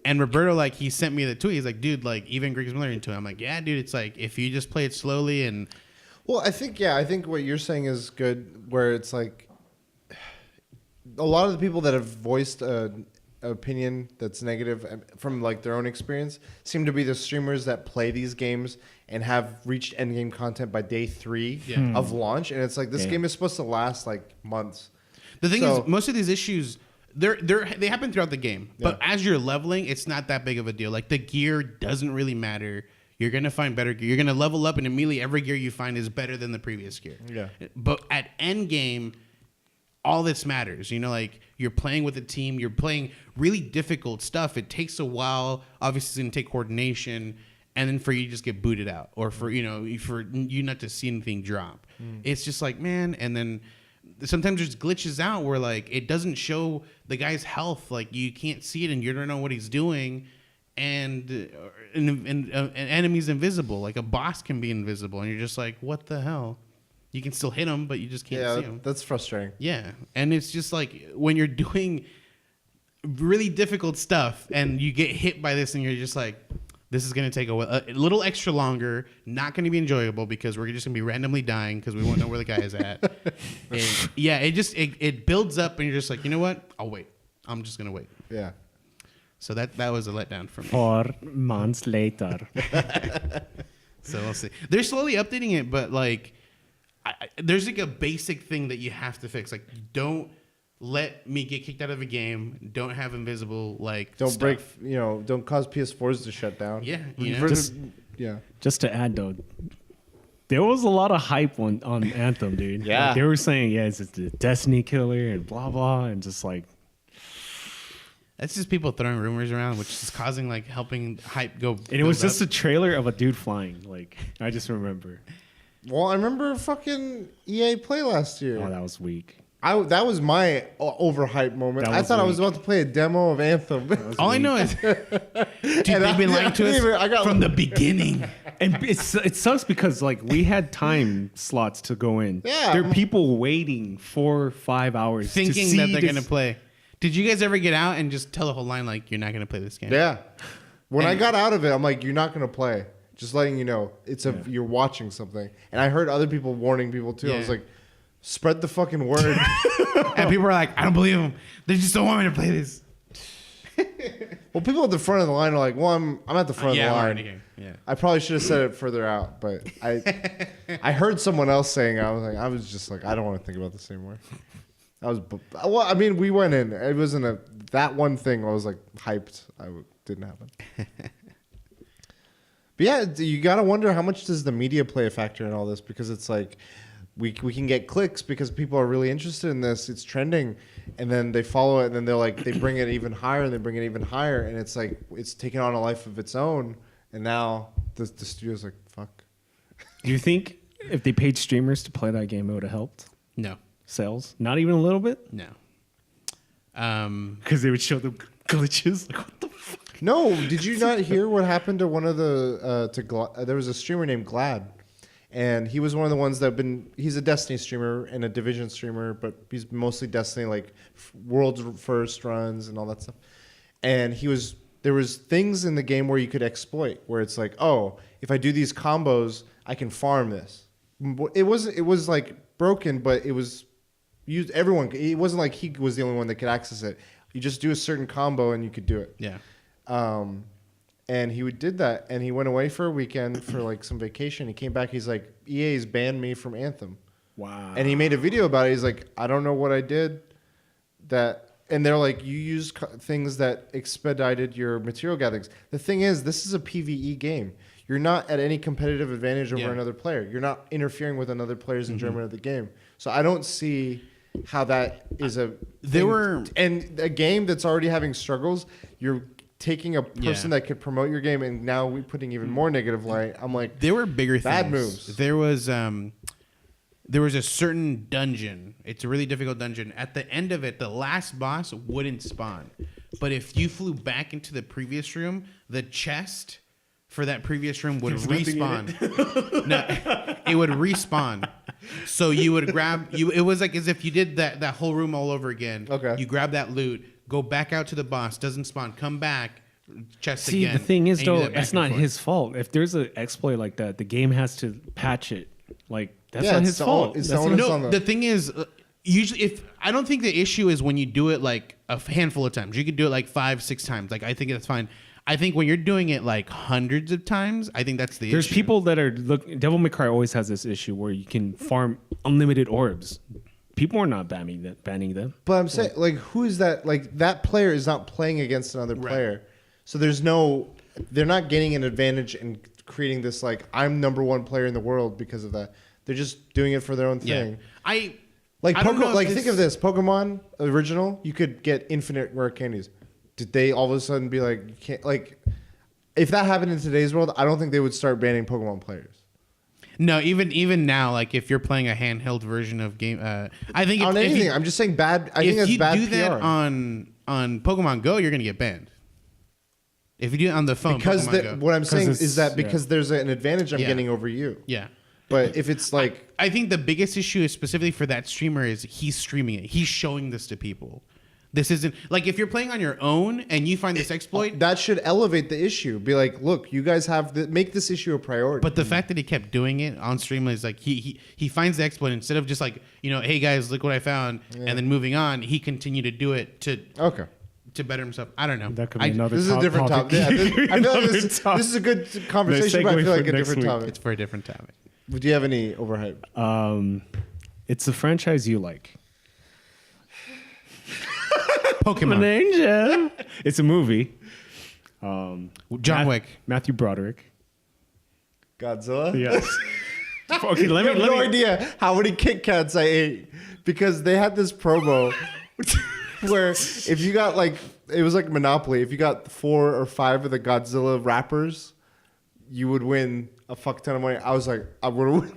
And Roberto, like, he sent me the tweet. He's like, dude, like, even Greg Miller into it. I'm like, yeah, dude, it's like, if you just play it slowly and... Well, I think what you're saying is good, where it's like a lot of the people that have voiced an opinion that's negative from like their own experience seem to be the streamers that play these games and have reached endgame content by day 3 of launch. And it's like, this game is supposed to last like months. The thing is, most of these issues... They happen throughout the game, but as you're leveling, it's not that big of a deal. Like, the gear doesn't really matter. You're gonna find better gear. You're gonna level up, and immediately every gear you find is better than the previous gear. Yeah. But at end game, all this matters. Like, you're playing with a team. You're playing really difficult stuff. It takes a while. Obviously, it's gonna take coordination, and then for you to just get booted out, or for you not to see anything drop. It's just like, man, and then. Sometimes there's glitches out where like it doesn't show the guy's health, like you can't see it and you don't know what he's doing, and an enemy's invisible, like a boss can be invisible, and you're just like, what the hell? You can still hit him, but you just can't see him. That's frustrating. Yeah, and it's just like when you're doing really difficult stuff and you get hit by this, and you're just like, this is going to take a little extra longer, not going to be enjoyable because we're just going to be randomly dying because we won't know where the guy is at. And yeah, it builds up, and you're just like, you know what? I'll wait. I'm just going to wait. Yeah. So that was a letdown for me. 4 months later. So we'll see. They're slowly updating it, but like, there's like a basic thing that you have to fix. Like, don't let me get kicked out of a game. Don't have invisible Don't stuff. break. Don't cause PS4s to shut down. Yeah. Just to add though, there was a lot of hype on Anthem, dude. Yeah. Like, they were saying, it's the Destiny killer and blah blah, and just like. That's just people throwing rumors around, which is causing helping hype go. And it was just a trailer of a dude flying. Like, I just remember. Well, I remember fucking EA Play last year. Oh, that was weak. That was my overhyped moment. I thought I was about to play a demo of Anthem. All I know is, dude, they've been lying to us from the beginning. And it sucks because we had time slots to go in. Yeah. There are people waiting 4 or 5 hours thinking that they're gonna play. Did you guys ever get out and just tell the whole line you're not gonna play this game? Yeah. When I got out of it, I'm like, you're not gonna play. Just letting you know, you're watching something. And I heard other people warning people too. Yeah. I was like, spread the fucking word. And people are like, I don't believe them. They just don't want me to play this. Well, people at the front of the line are like, well, I'm at the front of the line. Yeah. I probably should have said it further out, but I heard someone else saying it. I was just like, I don't want to think about this anymore. We went in. It wasn't that one thing. I was like hyped. Didn't happen. But yeah, you gotta wonder how much does the media play a factor in all this, because it's like we can get clicks because people are really interested in this. It's trending, and then they follow it, and then they bring it even higher, and they bring it even higher, and it's like it's taking on a life of its own. And now the studio's like, fuck. Do you think if they paid streamers to play that game, it would have helped? No. Sales? Not even a little bit? No. Because they would show them glitches. Like, what the fuck? No, did you not hear what happened to one of the there was a streamer named Glad, and he was one of the ones he's a Destiny streamer and a Division streamer, but he's mostly Destiny, like world first runs and all that stuff. And there was things in the game where you could exploit, where it's like, oh, if I do these combos, I can farm this. It was like broken, but it was used. Everyone. It wasn't like he was the only one that could access it. You just do a certain combo and you could do it. Yeah. And he did that, and he went away for a weekend for like some vacation. He came back. He's like, EA's banned me from Anthem. Wow. And he made a video about it. He's like, I don't know what I did. And they're like, you used things that expedited your material gatherings. The thing is, this is a PvE game. You're not at any competitive advantage over another player. You're not interfering with another player's enjoyment of the game. So I don't see how that is a and a game that's already having struggles. You're taking a person that could promote your game, and now we're putting even more negative light. I'm like, there were bigger bad things. moves. There was there was a certain dungeon. It's a really difficult dungeon. At the end of it, the last boss wouldn't spawn. But if you flew back into the previous room, the chest for that previous room would respawn. No, it would respawn. So you would grab it was like as if you did that whole room all over again. Okay. You grab that loot, go back out to the boss, doesn't spawn, come back, chest See, again. the thing is and you do though, that back it's and not forth. his fault. If there's an exploit like that, the game has to patch it. Like that's Yeah, not it's his the fault. own- it's That's the onus not- on No, the thing is, usually if I don't think the issue is when you do it like a handful of times. You could do it like 5-6 times. Like I think that's fine. I think when you're doing it like hundreds of times, I think that's the There's issue. people that are Devil May Cry always has this issue where you can farm unlimited orbs. People are not banning them. But I'm saying, like, who is that? Like, that player is not playing against another player, so they're not gaining an advantage in creating this like I'm number one player in the world because of that. They're just doing it for their own thing. I Like don't know if think of this: Pokemon original, you could get infinite rare candies. Did they all of a sudden be like, you can't like? If that happened in today's world, I don't think they would start banning Pokemon players. No, even now, like if you're playing a handheld version of game, I think On if anything, you, I'm just saying bad. I think if that's you bad do PR. that on Pokemon Go, you're gonna get banned. If you do it on the phone, because Pokemon Go. what I'm saying it's- is that because there's an advantage I'm Yeah. getting over you. Yeah. But if it's like I think the biggest issue is specifically for that streamer is he's streaming it. He's showing this to people. This isn't like if you're playing on your own and you find this exploit. that should elevate the issue. Be like, look, you guys have make this issue a priority. But the fact that he kept doing it on stream is like he finds the exploit instead of just like hey guys, look what I found, and then moving on. He continued to do it okay, to better himself. I don't know. That could be another. this is a different topic. Yeah, I feel like Another this topic. is a good conversation, but I segue feel like for a next different week. topic. It's for a different topic. Do you have any overhype? It's a franchise you like. Pokemon. Ninja. It's a movie. John Wick. Matthew Broderick. Godzilla. Yes. Okay, You have no idea how many Kit Kats I ate because they had this promo where if you got like it was like Monopoly. If you got 4 or 5 of the Godzilla wrappers, you would win a fuck ton of money. I was like, I would win.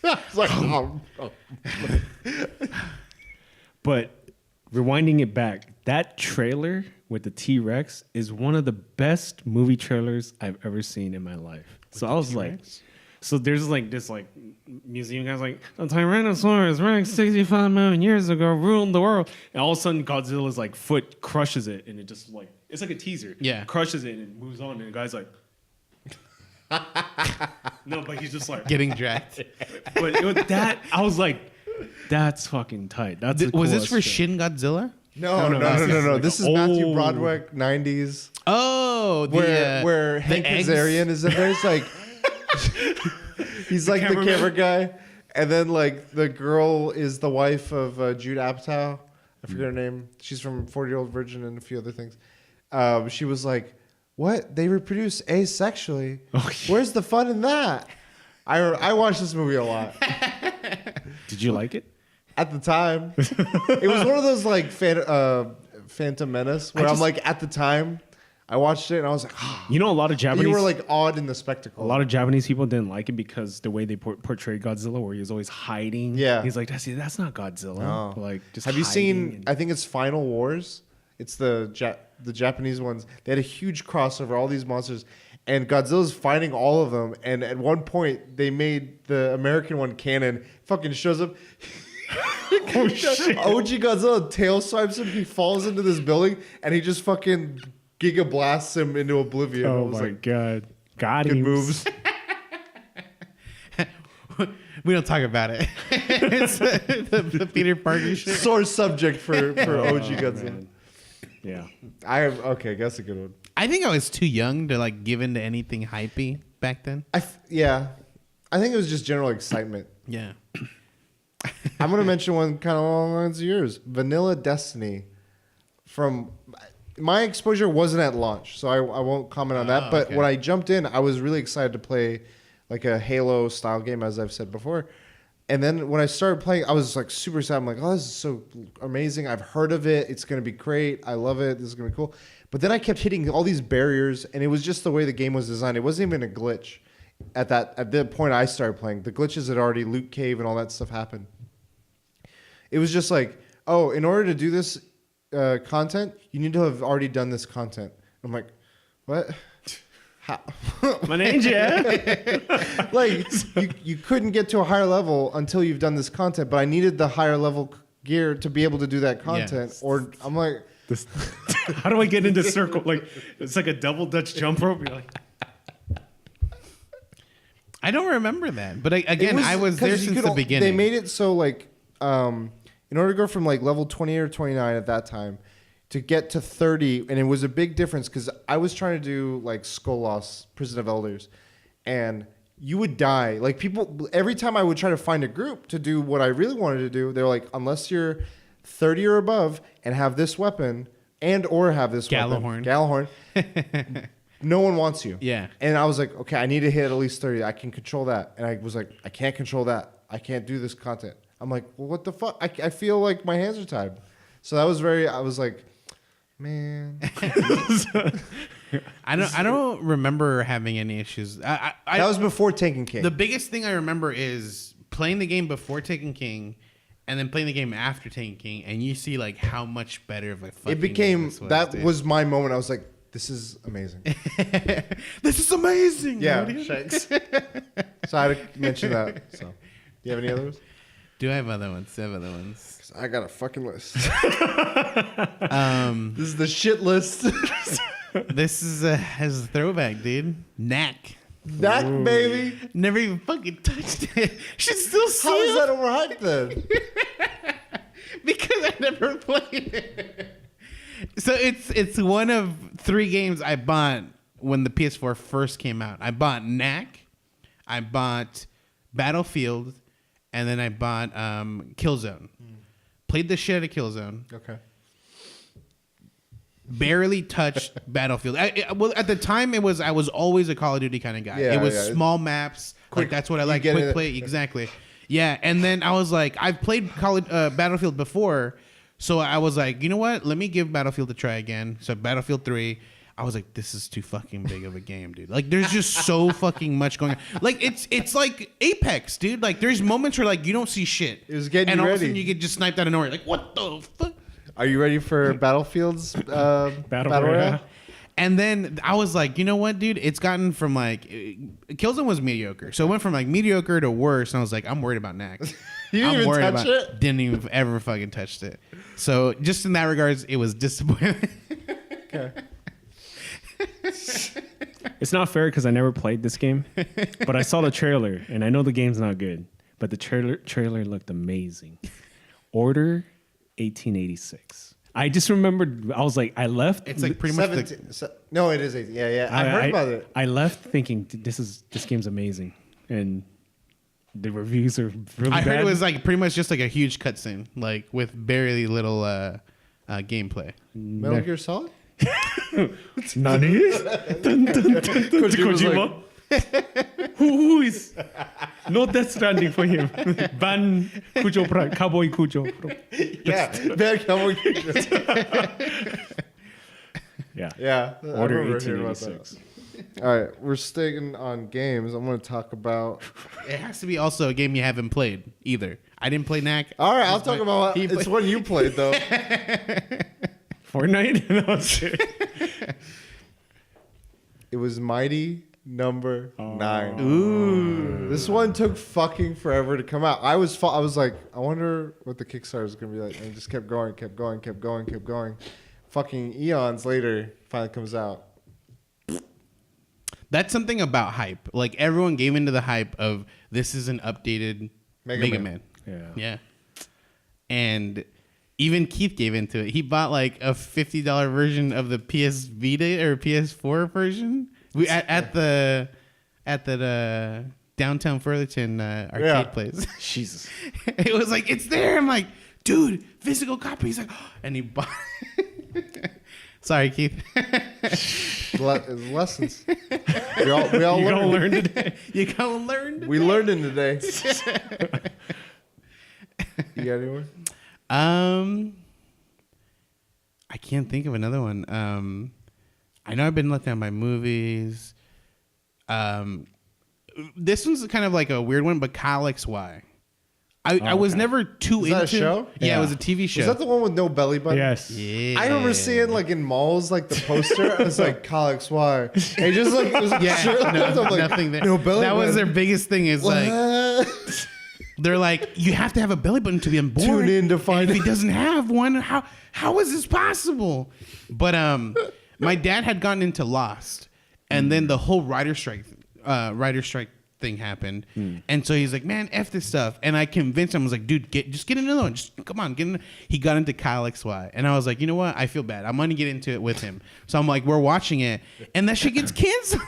I was like, oh. But rewinding it back, that trailer with the T-Rex is one of the best movie trailers I've ever seen in my life. So I was like, so there's like this like museum guy's like, the Tyrannosaurus Rex 65 million years ago ruled the world. And all of a sudden Godzilla's like foot crushes it and it just like, it's like a teaser. Yeah. Crushes it and it moves on and the guy's like, no, but he's just like, Getting dragged. but it was that, I was like, that's fucking tight. That's the Was this for coolest shit. Shin Godzilla? No. This is Matthew old- Broderick, 90s, Oh, where Hank eggs? Azaarian is in there. It's like he's like the cameraman? camera guy, and then like the girl is the wife of Jude Apatow. I forget her name. She's from 40-Year-Old Virgin and a few other things. She was like, "What? They reproduce asexually? Where's the fun in that?" I watched this movie a lot Did you like it? at the time. It was one of those like Phantom Menace where I'm like at the time I watched it and I was like, You know, a lot of Japanese. you were like awed in the spectacle. a lot of Japanese people didn't like it because the way they portrayed Godzilla, where he was always hiding. Yeah. he's like, that's not Godzilla. No. Like, just Have you seen? hiding I think it's Final Wars. It's the Japanese ones. They had a huge crossover, all these monsters, and Godzilla's fighting all of them. And at one point, they made the American one canon. Fucking shows up. Oh, shit. OG Godzilla tail swipes him. He falls into this building, and he just fucking giga blasts him into oblivion. I Oh was my like, god, got good him. moves. We don't talk about it. It's the Peter Parker shit. Sore subject for OG Godzilla. Man. Yeah. Okay, that's a good one. I think I was too young to like give into anything hypey back then. Yeah, I think it was just general excitement. Yeah. I'm going to mention one kind of along the lines of yours. Vanilla Destiny. From my exposure wasn't at launch, so I won't comment on that. But okay. when I jumped in, I was really excited to play like a Halo style game, as I've said before. And then when I started playing, I was like super excited. I'm like, oh, this is so amazing. I've heard of it. It's going to be great. I love it. This is going to be cool. But then I kept hitting all these barriers, and it was just the way the game was designed. It wasn't even a glitch. at the point I started playing. The glitches had already loot cave and all that stuff happened. It was just like, oh, in order to do this content, you need to have already done this content. I'm like, what? How? My name's Like you couldn't get to a higher level until you've done this content, but I needed the higher level gear to be able to do that content. Yes. Or I'm like, how do I get into circle? Like it's like a double Dutch jump rope. You're like, I don't remember that, but I was there since the beginning. They made it so like, in order to go from like level 28 or 29 at that time to get to 30, and it was a big difference because I was trying to do like Skolos, Prison of Elders, and you would die. Like people, every time I would try to find a group to do what I really wanted to do, they're like, unless you're 30 or above and have this weapon and or have this Gallahorn, no one wants you. Yeah. And I was like, okay, I need to hit at least 30. I can control that. And I was like, I can't control that. I can't do this content. I'm like, well, what the fuck? I feel like my hands are tied. So that was I was like, man. I don't remember having any issues. That was before Taken King. The biggest thing I remember is playing the game before Taken King and then playing the game after Taken King, and you see like how much better of a fucking it became game this was, that dude. was my moment. I was like, this is amazing. This is amazing. Yeah, dude. thanks. So I had to mention that. So, do you have any others? Do I have other ones? I have other ones. 'Cause I got a fucking list. This is the shit list. This is a throwback, dude. Knack. That baby. Never even fucking touched it. Should still see How is it. that overhyped then? Because I never played it. So it's one of 3 games I bought when the PS4 first came out. I bought Knack, I bought Battlefield, and then I bought Killzone. Played the shit out of Killzone. Okay. Barely touched Battlefield. Well, at the time, I was always a Call of Duty kind of guy. Yeah, it was yeah. small maps. Quick, Like that's what I you like. get Quick it. play, exactly. Yeah, and then I was like, I've played Battlefield before, so I was like, you know what? Let me give Battlefield a try again. So Battlefield 3. I was like, this is too fucking big of a game, dude. Like, there's just so fucking much going on. Like, it's like Apex, dude. Like, there's moments where like you don't see shit. It was getting and you all of a ready. sudden you get just sniped out of nowhere. Like, what the fuck? Are you ready for Battlefield's Battle Royale? And then I was like, you know what, dude? It's gotten from like Killzone was mediocre, so it went from like mediocre to worse. And I was like, I'm worried about Knack. You didn't even touch it? Didn't even ever fucking touched it. So just in that regards, it was disappointing. Okay. it's not fair because I never played this game, but I saw the trailer and I know the game's not good, but the trailer looked amazing. Order 1886. I just remembered. I was like, I left. It's like pretty much. 17, no, it is 18. Yeah. I heard about it. I left thinking this game's amazing, and the reviews are really I bad. heard it was like pretty much just like a huge cutscene, like with very little gameplay. Metal Gear Solid? Nani? Dun, dun, dun, dun, Kojima's Kojima? Who is no Death Stranding for him? Ban Kujo, Cowboy Kujo. Yeah. Bad Cowboy. Yeah. I Order remember hearing about 1886. that. All right, we're staying on games. I'm going to talk about. It has to be also a game you haven't played either. I didn't play Knack. All right, I'll talk about. It's one you played though. Fortnite? No, shit. It was Mighty Number 9. Ooh. This one took fucking forever to come out. I was like, I wonder what the Kickstarter is going to be like. And it just kept going. Fucking eons later, finally comes out. That's something about hype. Like everyone gave into the hype of this is an updated Mega Man. Yeah. And even Keith gave into it. He bought like a $50 version of the PS Vita or PS4 version. We at the downtown Fullerton arcade place. Jesus. It was like, it's there. I'm like, dude, physical copy. He's like, and he bought. Sorry, Keith. Lessons. We all You learned. gonna learn today. You gonna learn. Today? We learned in today. You got any more? I can't think of another one. I know I've been let down by movies. this one's kind of like a weird one, but Kyle XY. I was never too into. That a show? Yeah, it was a TV show. Was that the one with no belly button? Yes. Yeah. I remember seeing like in malls like the poster. I was like Kyle XY. And just like it was nothing there. No belly that button. was their biggest thing. Is like What? they're like, you have to have a belly button to be born. Tune in to find and if he out. doesn't have one, how is this possible? But my dad had gotten into Lost, and then the whole writer strike thing happened, and so he's like, man, F this stuff. And I convinced him. I was like, dude, just get another one. Just come on, get in. He got into Kyle XY, and I was like, you know what? I feel bad. I'm gonna get into it with him. So I'm like, we're watching it, and that shit gets canceled.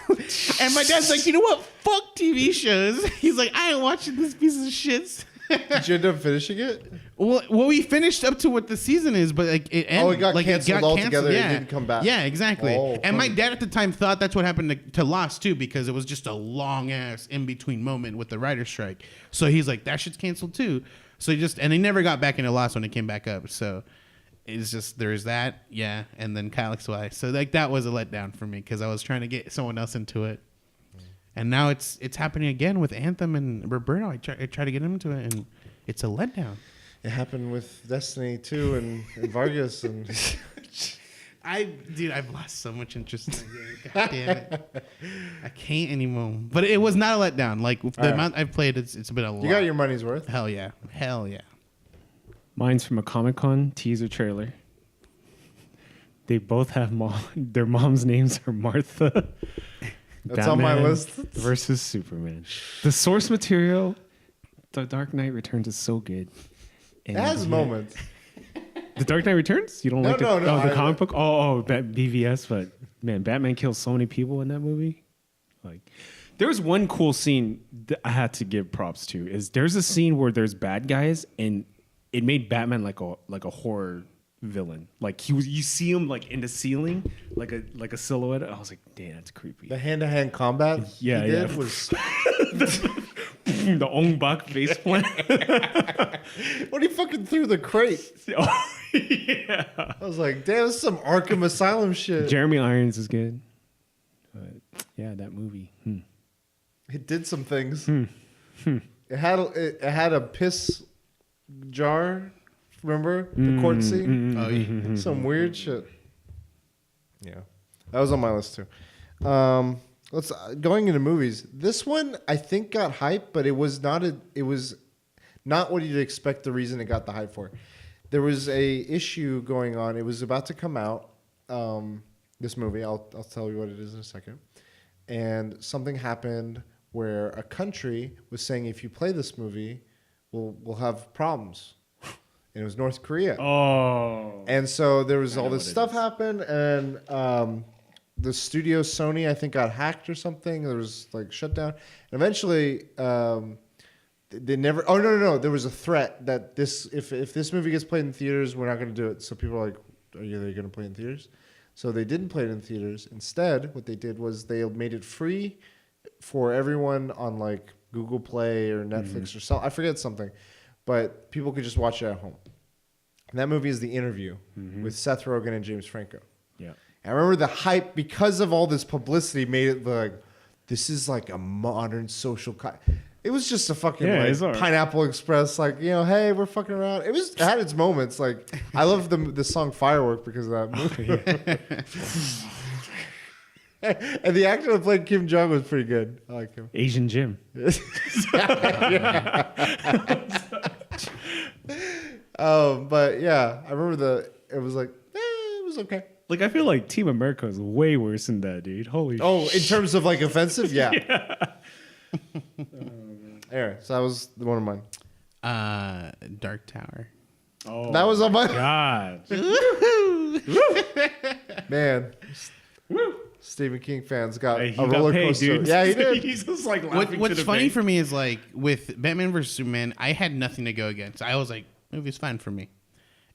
And my dad's like, you know what? Fuck TV shows. He's like, I ain't watching this piece of shit. Did you end up finishing it? Well, we finished up to what the season is, but like it ended. Oh, it got like, canceled altogether. It didn't come back. Yeah, exactly. Oh, and my funny. dad at the time thought that's what happened to Lost too, because it was just a long ass in between moment with the writer's strike. So he's like, that shit's canceled too. So and they never got back into Lost when it came back up. So it's just there's that, yeah, and then Kyle XY. So like that was a letdown for me because I was trying to get someone else into it. And now it's happening again with Anthem and Roberto. I try to get him into it, and it's a letdown. It happened with Destiny too, and Vargas, and I've lost so much interest in that game. God damn it, I can't anymore. But it was not a letdown. Like the amount I've played, it's been a lot. you got your money's worth. Hell yeah. Mine's from a Comic-Con teaser trailer. They both have their mom's names are Martha. That's on my list. Versus Superman. The source material, The Dark Knight Returns, is so good. It has moments. The Dark Knight Returns? You don't like no, the comic book? BVS, but man, Batman kills so many people in that movie. Like, there's one cool scene that I had to give props to. Is there's a scene where there's bad guys and it made Batman like a horror villain. Like you see him like in the ceiling, like a silhouette. I was like, damn, that's creepy. The hand-to-hand combat Yeah, he did yeah. was The Ong Bak face plant. when he fucking threw the crate. Oh, yeah. I was like, damn, this is some Arkham Asylum shit. Jeremy Irons is good. But yeah, that movie. It did some things. It had a piss jar. Remember the court scene? Oh yeah. Some weird shit. Yeah, that was on my list too. Let's going into movies. This one I think got hype, but it was not what you'd expect. The reason it got the hype for, there was a issue going on. It was about to come out. This movie, I'll tell you what it is in a second. And something happened where a country was saying if you play this movie, we'll have problems. And it was North Korea. Oh. And so there was all know this what it stuff is. happened, and the studio Sony, I think, got hacked or something. There was like shutdown. And eventually, they never. Oh no! There was a threat that if this movie gets played in theaters, we're not going to do it. So people are like, "Are they going to play in theaters?" So they didn't play it in theaters. Instead, what they did was they made it free for everyone on like Google Play or Netflix or something. I forget something, but people could just watch it at home. And that movie is The Interview with Seth Rogen and James Franco. Yeah. I remember the hype because of all this publicity made it like this is like a modern social. It was just a fucking it's all right. Pineapple Express, like hey, we're fucking around. It had its moments. Like I love the song Firework because of that movie. And the actor that played Kim Jong was pretty good. I like him. Asian Jim. But yeah, I remember it was like it was okay. Like, I feel like Team America is way worse than that, dude. Holy Oh, in terms of like offensive, yeah. Anyway, so that was one of mine. Dark Tower. Oh, That was on my God. man. Stephen King fans got Hey, he a got roller paid, coaster. dude. Yeah, he did. He's just like laughing What's to the funny bank. for me is like with Batman vs Superman, I had nothing to go against. I was like, movie's fine for me.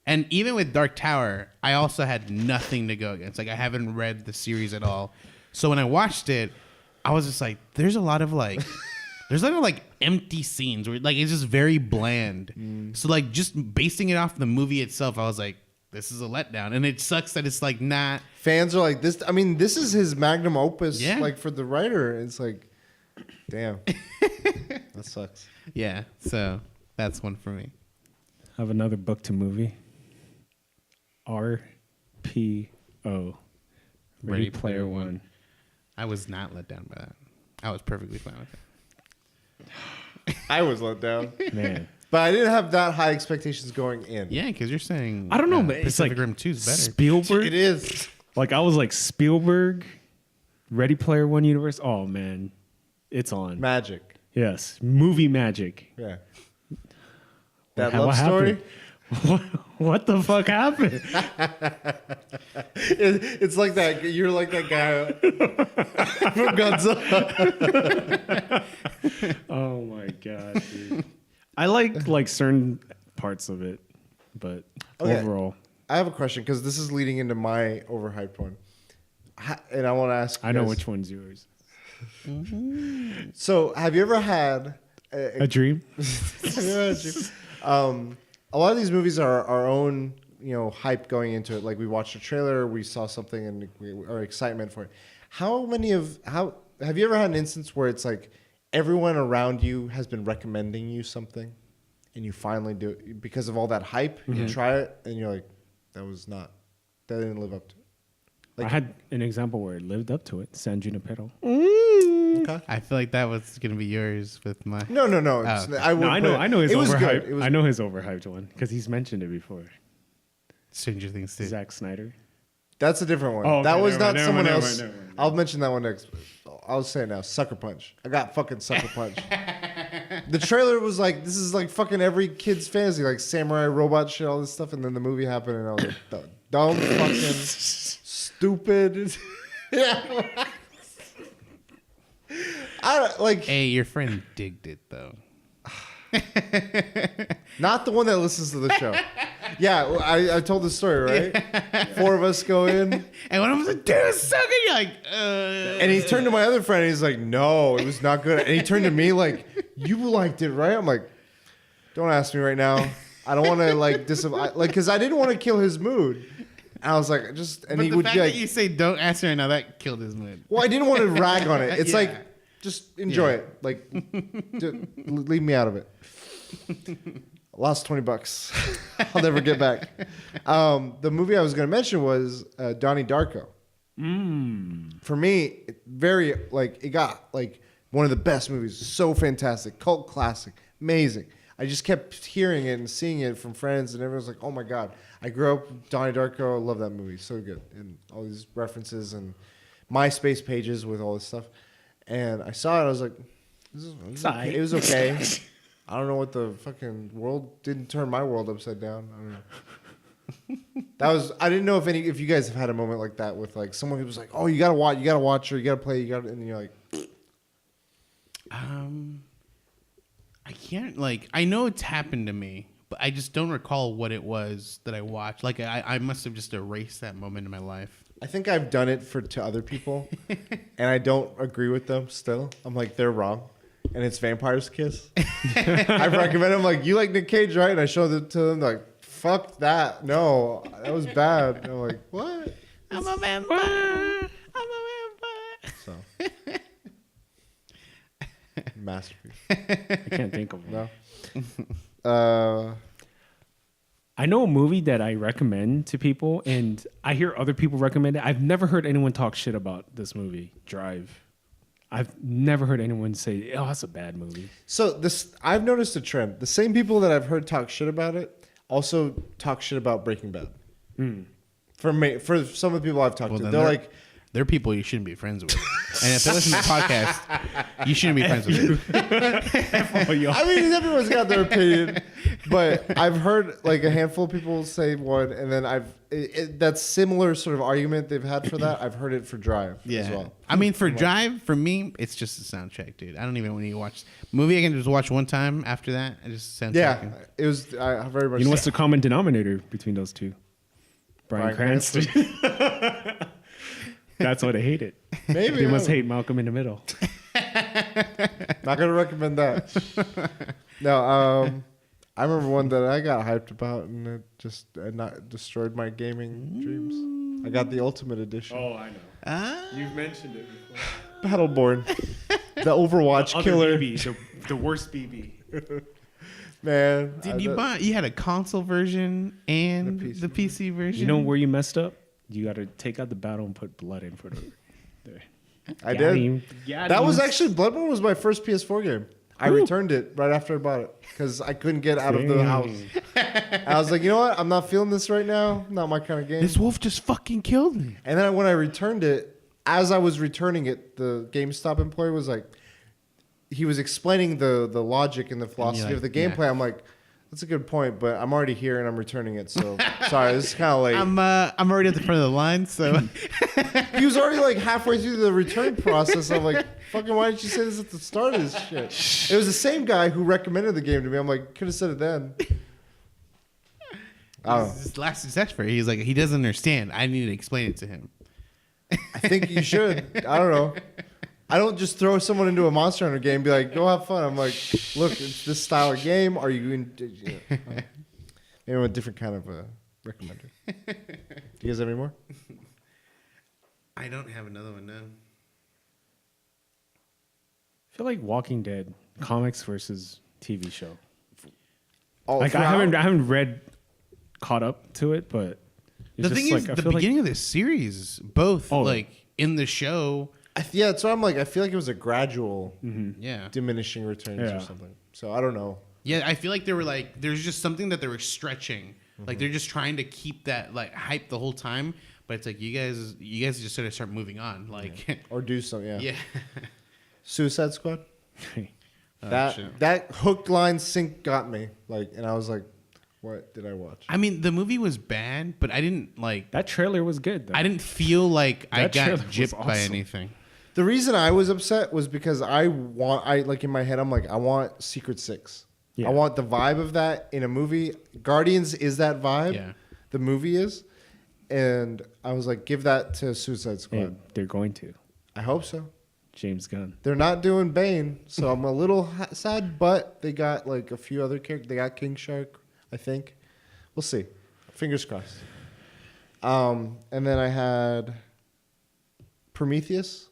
And even with Dark Tower, I also had nothing to go against. Like I haven't read the series at all. So when I watched it, I was just like, there's a lot of like empty scenes where like it's just very bland. So like just basing it off the movie itself, I was like, this is a letdown. And it sucks that it's like not. Fans are like this. I mean, this is his magnum opus. Yeah. Like for the writer, it's like Damn. That sucks. Yeah, so that's one for me. I have another book to movie. RPO. Ready Player One. I was not let down by that. I was perfectly fine with it. I was let down. Man. But I didn't have that high expectations going in. Yeah, because you're saying I don't know, but it's Pacific like Rim 2 is better. Spielberg. It is. Like I was like Spielberg, Ready Player One universe. Oh man, it's on. Magic. Yes, movie magic. Yeah. That What love story? happened? What the fuck happened? It's like that. You're like that guy from Godzilla. Oh my god, dude. I like certain parts of it, but Okay. overall, I have a question because this is leading into my overhyped one. And I want to ask you I know guys, which one's yours. So, have you ever had A dream? a lot of these movies are our own, hype going into it. Like we watched a trailer, we saw something, and our excitement for it. How have you ever had an instance where it's like everyone around you has been recommending you something, and you finally do it because of all that hype? You try it, and you're like, that didn't live up to it. I had an example where it lived up to it. San Junipero. Okay. I feel like that was going to be yours with my... No. okay. I know his it was overhyped. good. It was I know his overhyped one because he's mentioned it before. Stranger Things 2. Zack Snyder. That's a different one. Oh, okay, that was never not mind, someone never else. mind, never mind. I'll mention that one next. I'll say it now. Sucker Punch. I got fucking Sucker Punch. The trailer was like, this is like fucking every kid's fantasy, like samurai robot shit, all this stuff, and then the movie happened, and I was like, dumb fucking stupid. Yeah. I don't like. Hey, your friend digged it, though. Not the one that listens to the show. Yeah, I told the story, right? 4 of us go in. And one of them was like, dude, it's so good. You're like, And he turned to my other friend and he's like, no, it was not good. And he turned to me like, you liked it, right? I'm like, don't ask me right now. I don't want to because I didn't want to kill his mood. And I was like, and But he the would fact be like, that you say don't ask her now, that killed his mood. well, I didn't want to rag on it. It's Yeah. like, just enjoy Yeah. it. Like, leave me out of it. Lost $20. I'll never get back. The movie I was going to mention was Donnie Darko. For me, it got like one of the best movies. So fantastic, cult classic, amazing. I just kept hearing it and seeing it from friends, and everyone's like, "Oh my god!" I grew up with Donnie Darko. I love that movie, so good, and all these references and MySpace pages with all this stuff. And I saw it. I was like, okay. "It was okay." I don't know what the fucking world didn't turn my world upside down. I don't know. I didn't know if you guys have had a moment like that with like someone who was like, "Oh, you gotta watch, or you gotta play, and you're like, I can't I know it's happened to me, but I just don't recall what it was that I watched. Like I must have just erased that moment in my life. I think I've done it to other people, and I don't agree with them. Still, I'm like they're wrong, and it's Vampire's Kiss. I recommend them like you like Nick Cage, right? And I showed it to them like fuck that, no, that was bad. And I'm like what? I'm a vampire. I'm a vampire. So masterpiece. I can't think of one. No. I know a movie that I recommend to people, and I hear other people recommend it. I've never heard anyone talk shit about this movie, Drive. I've never heard anyone say, "Oh, that's a bad movie." So I've noticed a trend. The same people that I've heard talk shit about it also talk shit about Breaking Bad. For some of the people I've talked to, then they're like, they're people you shouldn't be friends with. And if they listen to the podcast, you shouldn't be friends with them. I mean, everyone's got their opinion, but I've heard like a handful of people say one, and then that similar sort of argument they've had for that. I've heard it for Drive as well. I mean, for Drive, for me, it's just a soundtrack, dude. I don't even need to watch movie. I can just watch one time after that. I just soundtrack. Yeah, it was very much. You know what's the common denominator between those two? Bryan Cranston. That's why they hate it. Maybe They must hate Malcolm in the Middle. Not gonna recommend that. No, I remember one that I got hyped about, and it just not destroyed my gaming dreams. I got the Ultimate Edition. Oh, I know. You've mentioned it before. Battleborn. The Overwatch Other killer. BB, the worst BB. Man. Did you had a console version and the PC version? You know where you messed up? You got to take out the battle and put blood in for the. I did. That was actually Bloodborne was my first PS4 game. I returned it right after I bought it because I couldn't get out of the house. I was like, you know what? I'm not feeling this right now. Not my kind of game. This wolf just fucking killed me. And then when I returned it, as I was returning it, the GameStop employee was like, he was explaining the logic and the philosophy of the gameplay. Yeah. I'm like, that's a good point, but I'm already here and I'm returning it. So sorry, this is kind of late. I'm already at the front of the line. So he was already like halfway through the return process. I'm like, fucking, why didn't you say this at the start of this shit? It was the same guy who recommended the game to me. I'm like, could have said it then. I don't know. His last success for it. He's like, he doesn't understand. I need to explain it to him. I think you should. I don't know. I don't just throw someone into a Monster Hunter game and be like, go have fun. I'm like, look, it's this style of game. Are you in? Maybe I'm a different kind of recommender. Do you guys have any more? I don't have another one, no. I feel like Walking Dead, comics versus TV show. Oh, like I haven't read, caught up to it, but the thing is, the beginning of this series, both like in the show. Yeah, so I'm like, I feel like it was a gradual, diminishing returns or something. So I don't know. Yeah, I feel like they were like, there's just something that they were stretching. Like they're just trying to keep that like hype the whole time. But it's like you guys just sort of start moving on, like or do something. Yeah. Yeah. Suicide Squad. That hook, line, sync got me. Like, and I was like, what did I watch? I mean, the movie was bad, but I didn't like that trailer was good. Though. I didn't feel like I got gypped awesome. by anything. The reason I was upset was because I like in my head, I'm like, I want Secret Six. Yeah. I want the vibe of that in a movie. Guardians is that vibe. Yeah. The movie is. And I was like, give that to Suicide Squad. And they're going to. I hope so. James Gunn. They're not doing Bane, so I'm a little sad, but they got like a few other characters. They got King Shark, I think. We'll see. Fingers crossed. And then I had Prometheus.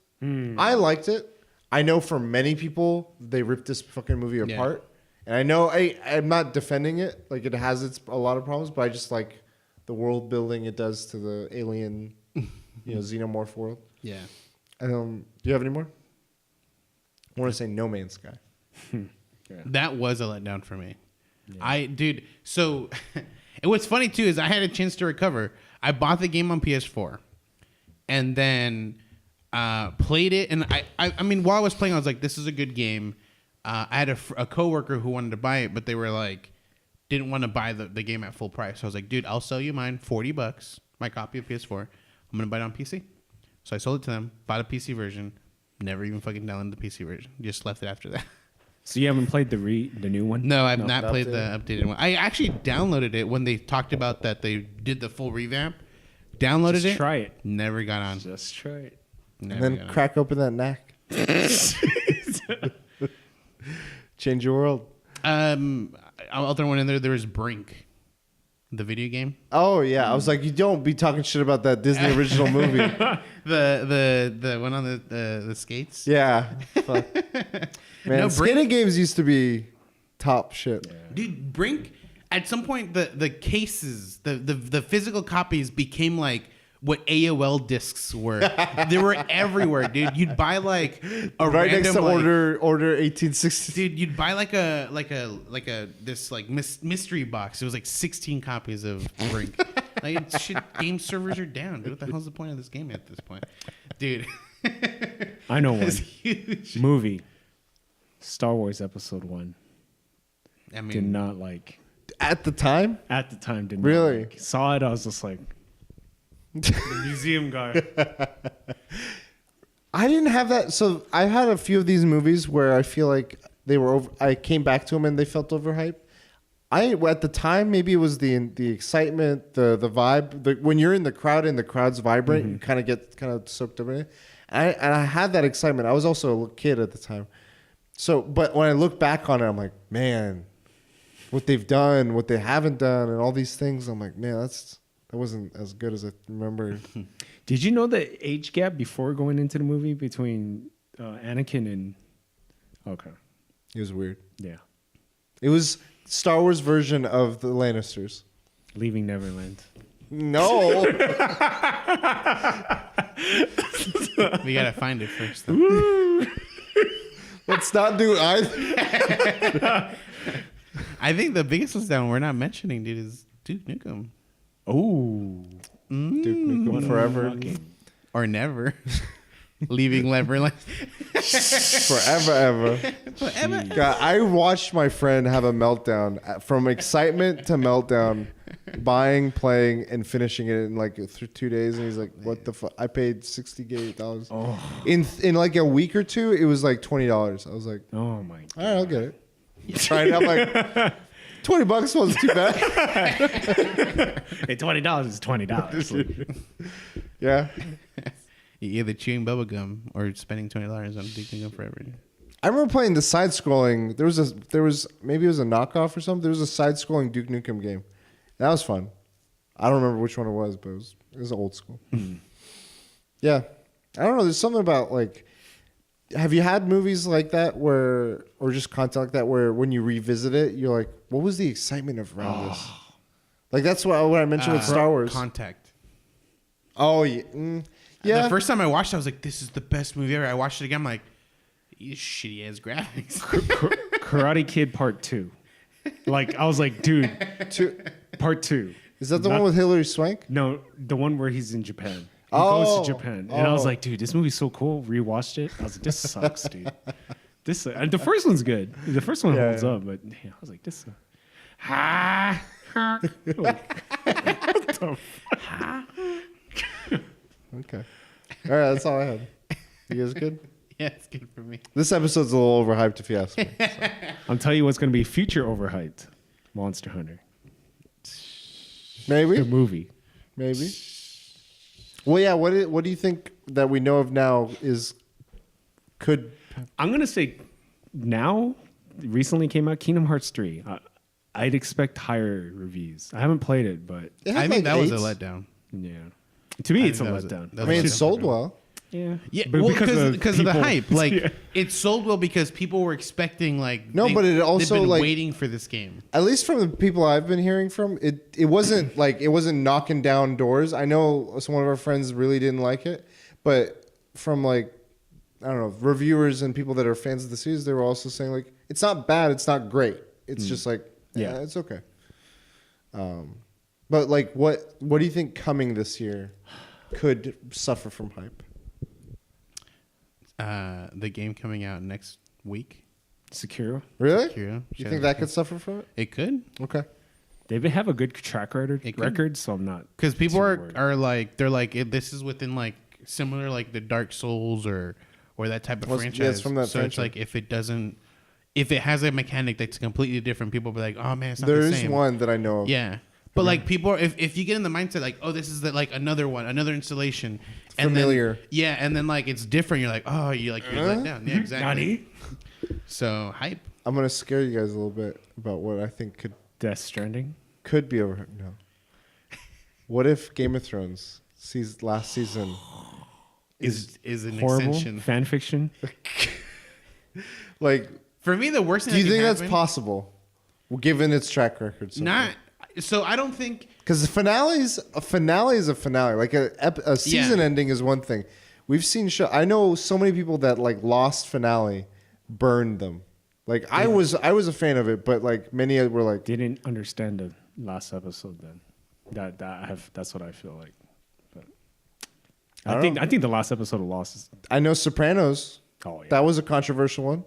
I liked it. I know for many people, they ripped this fucking movie apart. And I know I'm not defending it. Like, it has a lot of problems, but I just like the world building it does to the alien, xenomorph world. Yeah. Do you have any more? I want to say No Man's Sky. That was a letdown for me. Yeah. So and what's funny too is I had a chance to recover. I bought the game on PS4 and then played it. And I mean, while I was playing, I was like, this is a good game. I had a coworker who wanted to buy it, but they were like, didn't want to buy the game at full price. So I was like, dude, I'll sell you mine, $40, my copy of PS4. I'm going to buy it on PC. So I sold it to them, bought a PC version, never even fucking downloaded the PC version. Just left it after that. So you haven't played the new one? No, I've not played the updated one. I actually downloaded it when they talked about that they did the full revamp. Downloaded it. Try it. Never got on. Just try it. And then crack open that knack. Change your world. I'll throw one in there. There was Brink, the video game. Oh yeah, I was like, you don't be talking shit about that Disney original movie. the one on the skates. Yeah, fuck. Man, skating games used to be top shit. Yeah. Dude, Brink. At some point, the cases, the physical copies became like what AOL discs were. They were everywhere, dude. You'd buy like a right random, next to like, order 1860. Dude, you'd buy like this mystery box. It was like 16 copies of Brink. Like shit, game servers are down. Dude, what the hell's the point of this game at this point, dude? I know one movie. Star Wars Episode 1. I mean, did not like. At the time, did not really like. Saw it. I was just like. The museum guy. I didn't have that. So I had a few of these movies where I feel like they were over. I came back to them and they felt overhyped. At the time, maybe it was the excitement, the vibe. When you're in the crowd and the crowd's vibrant, you kind of get soaked up in it. And I had that excitement. I was also a kid at the time. So, but when I look back on it, I'm like, man, what they've done, what they haven't done, and all these things. I'm like, man, that wasn't as good as I remember. Did you know the age gap before going into the movie between Anakin and Okay. It was weird. Yeah. It was Star Wars version of the Lannisters. Leaving Neverland. No. We gotta find it first. Though. Let's not do either. I think the biggest letdown we're not mentioning, dude, is Duke Nukem. Oh. Duke Nukem forever. Or never. Leaving Neverland. Forever, ever. Forever. God, I watched my friend have a meltdown from excitement to meltdown, buying, playing, and finishing it in like 2 days. And he's like, "What the fuck? I paid $68." Oh. In like a week or two, it was like $20. I was like, Oh my God. "All right, I'll get it." Trying out like $20 wasn't too bad. Hey, $20 is $20. Yeah. You're either chewing bubble gum or spending $20 on Duke Nukem Forever. I remember playing the side scrolling. There was maybe it was a knockoff or something. There was a side scrolling Duke Nukem game. That was fun. I don't remember which one it was, but it was old school. Yeah. I don't know. There's something about like, have you had movies like that or just content like that where when you revisit it, you're like, what was the excitement around this? Like that's what I mentioned with Star Wars. Contact. Oh yeah. Yeah. The first time I watched it, I was like, this is the best movie ever. I watched it again. I'm like, these shitty ass graphics. Karate Kid Part 2. Like, I was like, dude, Part 2. Is that the one with Hilary Swank? No, the one where he's in Japan. He goes to Japan. And I was Oh. like, dude, this movie's so cool. Rewatched it. I was like, this sucks, dude. And the first one's good. The first one holds up, but yeah, I was like, this sucks. Okay. All right, that's all I had. You guys good? Yeah, it's good for me. This episode's a little overhyped if you ask me. I'll tell you what's going to be future overhyped. Monster Hunter. The Maybe. movie. Maybe. Well, yeah. What do you think that we know of now could? I'm going to say now, recently came out Kingdom Hearts 3. I'd expect higher reviews. I haven't played it, but It had I think like that was a 8s. letdown. yeah. To me, I it's a think that was letdown. that I mean, was it sold well. Yeah. Yeah, But well, because of the people- hype. Like, Yeah. it sold well because people were expecting, like... No, but it also, they've been like- waiting for this game. At least from the people I've been hearing from, it wasn't like it wasn't knocking down doors. I know some of our friends really didn't like it, but from like I don't know reviewers and people that are fans of the series, they were also saying like it's not bad, it's not great. It's just like yeah, it's okay. But like what do you think coming this year could suffer from hype? The game coming out next week. Sekiro. Really? Sekiro. You think that could suffer from it? It could. Okay. They have a good track It could. record, so I'm not. Because people too are worried. like, they're like, this is within like similar like the Dark Souls or that type of Well, yeah, franchise. it's from that so it's franchise. like if it has a mechanic that's completely different, people will be like, oh man, it's not There the is same. one that I know of. Yeah. But like people are, if you get in the mindset like, oh, this is like another one, another installation, and familiar. Then, and then like it's different. You're like, oh, you're let down. Yeah, exactly. Nani? So hype. I'm gonna scare you guys a little bit about what I think Death Stranding. could be over. No. What if Game of Thrones last season Is an Horrible extension. fan fiction. like? For me, the worst thing. Do you that think can that's happen- possible, given its track record? Not. So I don't think. Because a finale is a finale. Like a season ending is one thing. We've seen I know so many people that like lost finale, burned them. Like I was a fan of it, but like many were like, Didn't understand the last episode. Then that's what I feel like. But I think the last episode of Lost is. I know Sopranos. Oh yeah. That was a controversial one.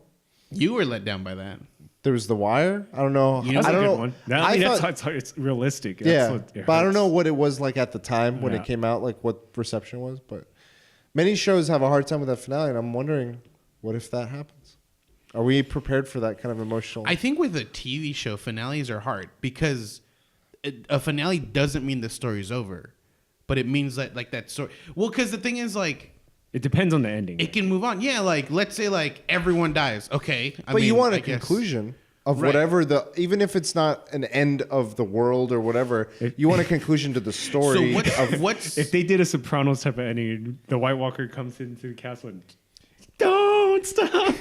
You were let down by that. There was The Wire. I don't know. You know, That's I a don't good know. one. I mean, thought- that's how it's realistic. That's Yeah, what it but I don't hurts. know what it was like at the time when Yeah. it came out, like what reception was. But many shows have a hard time with that finale, and I'm wondering, what if that happens? Are we prepared for that kind of emotional? I think with a TV show, finales are hard because a finale doesn't mean the story's over, but it means that like that story. Well, because the thing is like. It depends on the ending. It can move on. Yeah, like let's say like everyone dies. Okay, But you want a I guess- conclusion of Right. whatever even if it's not an end of the world or whatever, you want a conclusion to the story. So what's If they did a Sopranos type of ending, the White Walker comes into the castle and don't don't stop.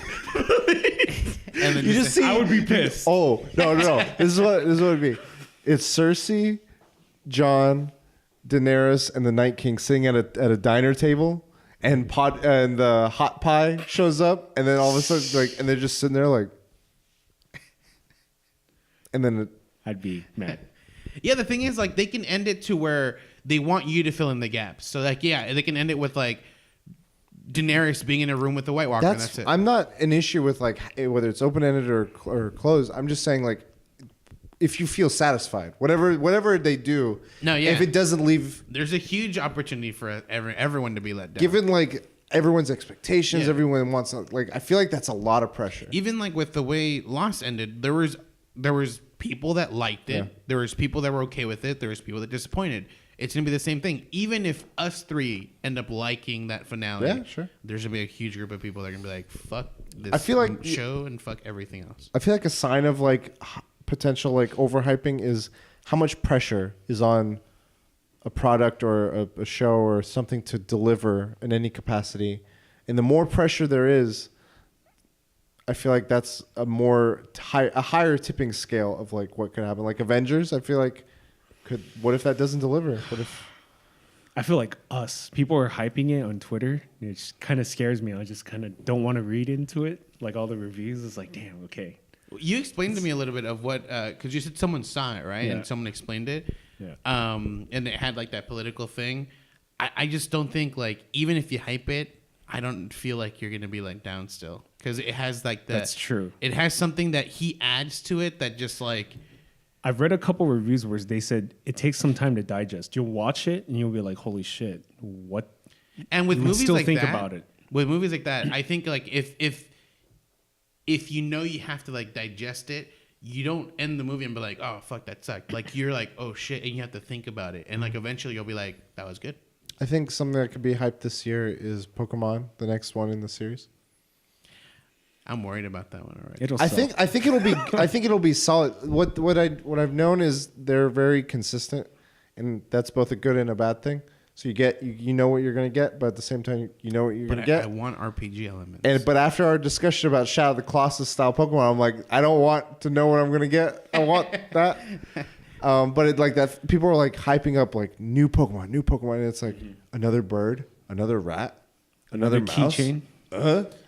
And then You just see. I would be pissed. Oh no. This is what it would be. It's Cersei, Jon, Daenerys, and the Night King sitting at a diner table, and the hot pie shows up, and then all of a sudden and they're just sitting there and then I'd be mad. Yeah, the thing is, they can end it to where they want you to fill in the gaps. So, they can end it with, Daenerys being in a room with the White Walker, and that's it. I'm not an issue with, whether it's open-ended or closed. I'm just saying, if you feel satisfied, whatever they do, No, yeah. if it doesn't leave... There's a huge opportunity for everyone to be let down. Given, everyone's expectations, Yeah. everyone wants... I feel like that's a lot of pressure. Even, with the way Lost ended, there was people that liked it. Yeah. There was people that were okay with it. There was people that disappointed. It's going to be the same thing. Even if us three end up liking that finale, Yeah, sure. there's going to be a huge group of people that are going to be like, fuck this I feel like- show and fuck everything else. I feel like a sign of potential overhyping is how much pressure is on a product or a show or something to deliver in any capacity, and the more pressure there is, I feel like that's a higher tipping scale of what could happen. Like Avengers, I feel like what if that doesn't deliver? What if? I feel like people are hyping it on Twitter. It just kind of scares me. I just kind of don't want to read into it. All the reviews, it's damn, okay. You explained to me a little bit of what, because you said someone saw it, right? Yeah. And someone explained it. Yeah. And it had that political thing. I just don't think even if you hype it, I don't feel like you're gonna be down still, because it has That's true. It has something that he adds to it that just I've read a couple reviews where they said it takes some time to digest. You'll watch it and you'll be like, "Holy shit, what?" And with You'll movies still like think that, about it. With movies like that, I think if you know you have to digest it, you don't end the movie and be like, "Oh fuck, that sucked." You're like, "Oh shit," and you have to think about it, and eventually you'll be like, "That was good." I think something that could be hyped this year is Pokemon, the next one in the series. I'm worried about that one already. It'll I suck. think it'll be solid. What I've known is they're very consistent, and that's both a good and a bad thing. So you know what you're gonna get, but at the same time you know what you're gonna get. I want RPG elements. But after our discussion about Shadow of the Colossus style Pokemon, I'm like, I don't want to know what I'm gonna get. I want that. But that people are hyping up new Pokemon, and it's another bird, another rat, another mouse. keychain.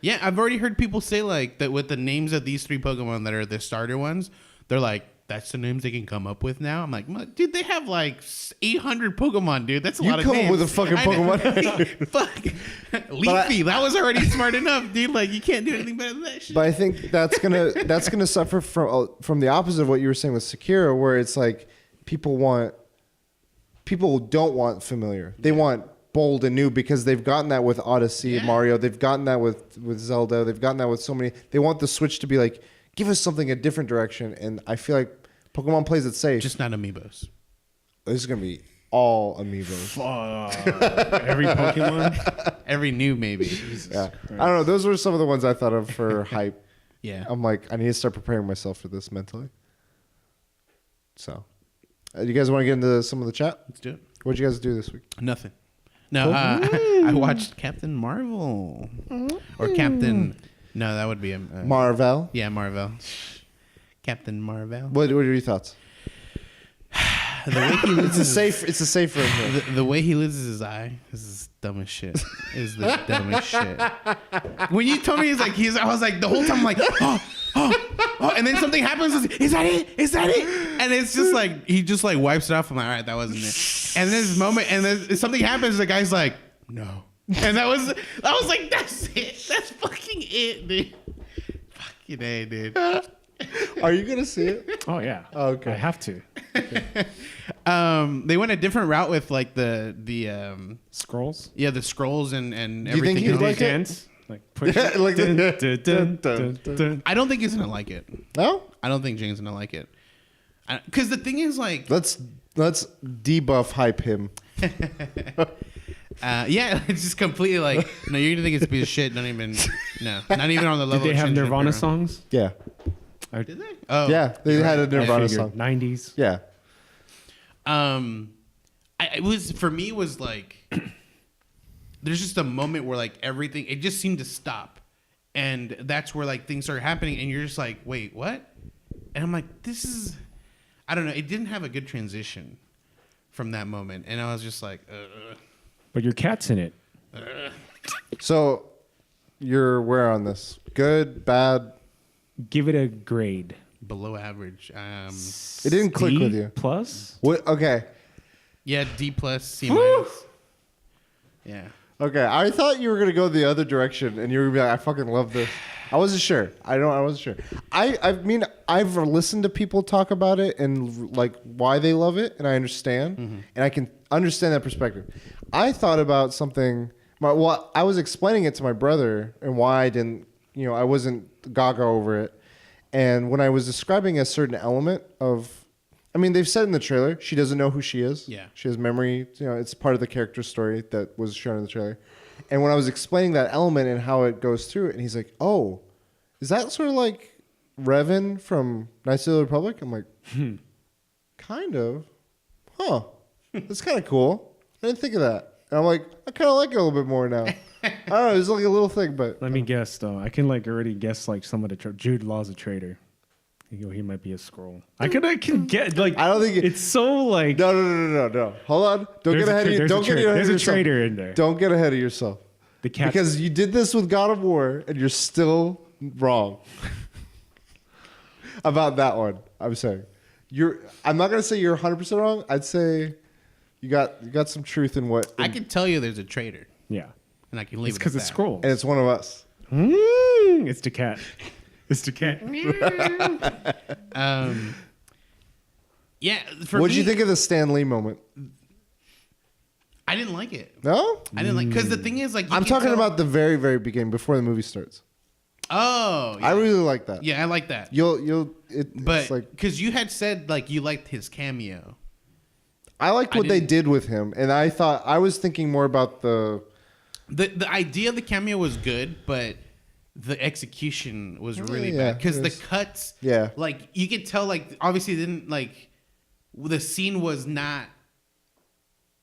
Yeah, I've already heard people say that with the names of these 3 Pokemon that are the starter ones, they're like, that's the names they can come up with now. I'm like, dude, they have 800 Pokemon, dude. That's a lot of names. You come up with a fucking Pokemon. Fuck. Leafy, that was already smart enough, dude. You can't do anything better than that shit. But I think that's gonna suffer from the opposite of what you were saying with Sekiro, where it's people don't want familiar. They want bold and new because they've gotten that with Odyssey, Yeah. Mario. They've gotten that with Zelda. They've gotten that with so many. They want the Switch to be give us something a different direction. And I feel like Pokemon plays it safe. Just not amiibos. This is gonna be all amiibos. Every Pokemon. Every new, maybe. Yeah, I don't know. Those were some of the ones I thought of for hype. Yeah. I'm I need to start preparing myself for this mentally. So, you guys want to get into some of the chat? Let's do it. What'd you guys do this week? Nothing. No, I watched Captain Marvel. Or Captain... No, that would be a... Marvel. Yeah, Marvel. Captain Marvel. What are your thoughts? The way he loses It's a safe room here. the way he loses his eye is dumb as shit. Is the dumbest shit. When you told me I was like the whole time oh, and then something happens. Is that it? Is that it? And it's just he just wipes it off. I'm like, all right, that wasn't it. And then this moment, and then something happens. The guy's like, no. And I was like, that's it. That's fucking it, dude. Fucking A, dude. Are you gonna see it? Oh yeah. Okay. I have to. They went a different route with the Scrolls. yeah, the scrolls and Do you think everything he'd else. like it? Dance. Push Yeah, it. like the- Dun, dun, dun, dun. I don't think he's gonna like it. No. I don't think Jane's gonna like it. Because the thing is, Let's debuff hype him. yeah, it's just completely no, you're gonna think it's a piece of shit. Not even on the level. Did they of have Shinji Nirvana Mikami. songs? Yeah. Did they? Oh, Yeah. They had a I Nirvana figured. song. 90s. Yeah. It was for me was there's just a moment where everything it just seemed to stop, And that's where like things start happening, and you're just like, wait, what? And I'm like, this is, I don't know. It didn't have a good transition from that moment, and I was just like, But your cat's in it. So you're where on this? Good, bad? Give it a grade. below average. It didn't click with you. Plus? What? Okay. Yeah, D plus, C minus. Yeah. Okay. I thought you were gonna go the other direction, and you were gonna be like, "I fucking love this." I wasn't sure. I wasn't sure. I mean, I've listened to people talk about it and like why they love it, and I understand, and I can understand that perspective. I thought about something. Well, I was explaining it to my brother and why I didn't. I wasn't gaga over it. And when I was describing a certain element of, I mean, they've said in the trailer, she doesn't know who she is. Yeah. She has memory. It's part of the character story that was shown in the trailer. And when I was explaining that element and how it goes through it, and he's like, "Oh, is that sort of like Revan from Knights of the Republic?" I'm like, kind of. Huh. That's kind of cool. I didn't think of that. And I'm like, I kind of like it a little bit more now. I don't know. It's like a little thing, but Let me guess, though. I can already guess some of the Jude Law's a traitor. He might be a scroll. I can get I don't think it's so like No. Hold on. Don't get ahead of you. Don't get ahead of yourself. There's a traitor in there. Don't get ahead of yourself. The cat. Because you did this with God of War and you're still wrong about that one. I'm saying I'm not gonna say you're 100% wrong. I'd say you got some truth in what. I can tell you there's a traitor, Yeah. and I can leave It's it because at it's that. scrolls. and it's one of us. It's the cat. It's the cat. Yeah. For What'd me, you think of the Stan Lee moment? I didn't like it. No, I didn't like because the thing is like you I'm can talking tell- about the very, very beginning before the movie starts. Oh, yeah. I really like that. Yeah, I like that. It's But like because you had said like you liked his cameo. I liked what they did with him, and I was thinking more about the idea of the cameo was good, but the execution was really bad because the cuts. Yeah. Like you could tell, like obviously they didn't like the scene was not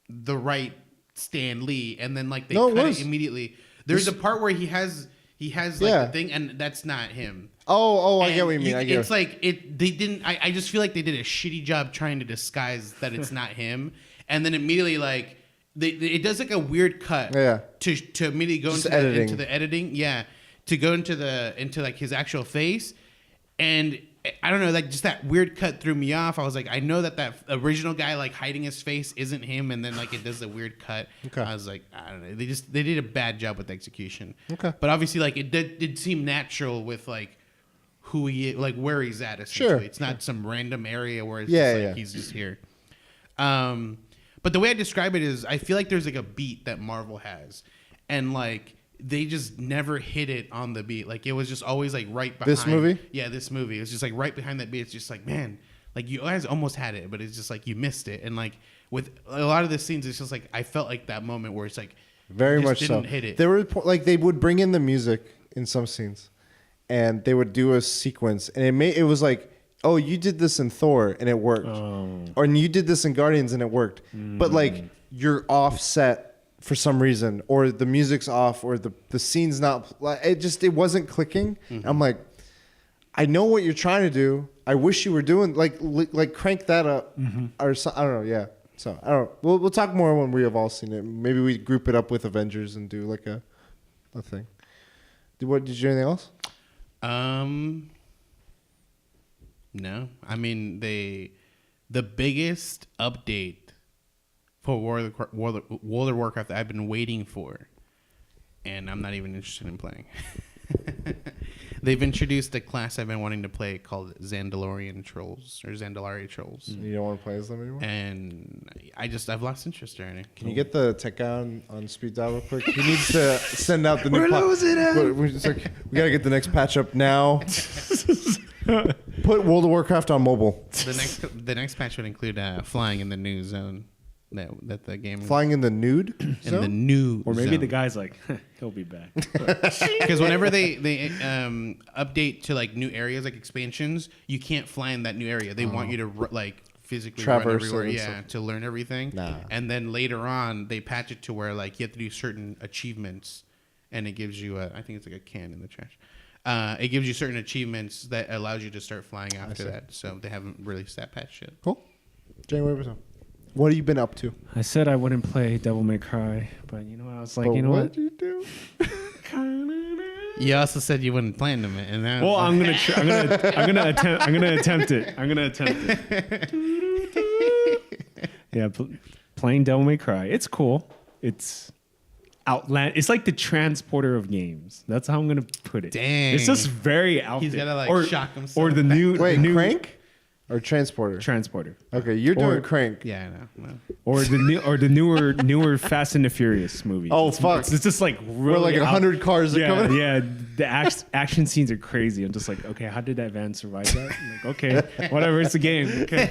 the right Stan Lee, and then like they cut it immediately. There's a part where he has like the thing, and that's not him. Oh, I And get what you mean. It's like it. They didn't. I just feel like they did a shitty job trying to disguise that it's not him, and then immediately like it does like a weird cut. Yeah. To immediately go Just into the editing. Yeah. To go into like his actual face, and I don't know, like just that weird cut threw me off. I was like, I know that original guy like hiding his face isn't him, and then like it does a weird cut. Okay. I was like, I don't know. They did a bad job with execution. Okay. But obviously, like it did seem natural with like who he like where he's at. Essentially, Sure. it's not some random area where it's he's just here. But the way I describe it is, I feel like there's like a beat that Marvel has, and like they just never hit it on the beat. Like it was just always like right behind This movie? Yeah, this movie. It's just like right behind that beat. It's just like, man, like you guys almost had it, but it's just like you missed it. And like with a lot of the scenes, it's just like I felt like that moment where it's like very you just much didn't so. hit it. They were like they would bring in the music in some scenes, and they would do a sequence, and it was like, oh, you did this in Thor and it worked, or you did this in Guardians and it worked, but like you're offset for some reason, or the music's off, or the scene's not. Like it wasn't clicking. I'm like, I know what you're trying to do. I wish you were doing like crank that up, or so, I don't know. Yeah. So I don't. We'll talk more when we have all seen it. Maybe we group it up with Avengers and do like a thing. Did you do anything else? No, I mean the biggest update for World of Warcraft that I've been waiting for, and I'm not even interested in playing. They've introduced a class I've been wanting to play called Zandalorian Trolls or Zandalari Trolls. You don't want to play as them anymore? And I've lost interest already. Can you get the tech guy on speed dial real quick? He needs to send out the new. We're losing it. We gotta get the next patch up now. Put World of Warcraft on mobile. The next patch would include flying in the new zone that the game Flying in the nude in zone? the new Or maybe zone. the guy's like, he'll be back. Because whenever they update to like new areas, like expansions, you can't fly in that new area. They want you to like physically run Traverse everywhere, it and stuff. to learn everything. Nah. And then later on, they patch it to where like you have to do certain achievements and it gives you I think it's like a can in the trash. It gives you certain achievements that allows you to start flying after that. So they haven't released that patch yet. Cool. January, what have you been up to? I said I wouldn't play Devil May Cry, but you know, I was like, But you know what'd what? you do? You also said you wouldn't plan them, and now Well, I'm gonna attempt it. Yeah, playing Devil May Cry. It's cool. It's It's like the transporter of games. That's how I'm gonna put it. Dang. It's just very out He's there. gotta like shock himself. Or the new Wait, the new Crank or Transporter? transporter. Okay, you're doing Or- Crank. Yeah, I know. No. Or the newer Fast and the Furious movies. Oh, It's- fuck. It's just like really Where like out- 100 cars are Yeah, coming. yeah. The action scenes are crazy. I'm just like, okay, how did that van survive that? I'm like, okay, whatever. It's a game. Okay.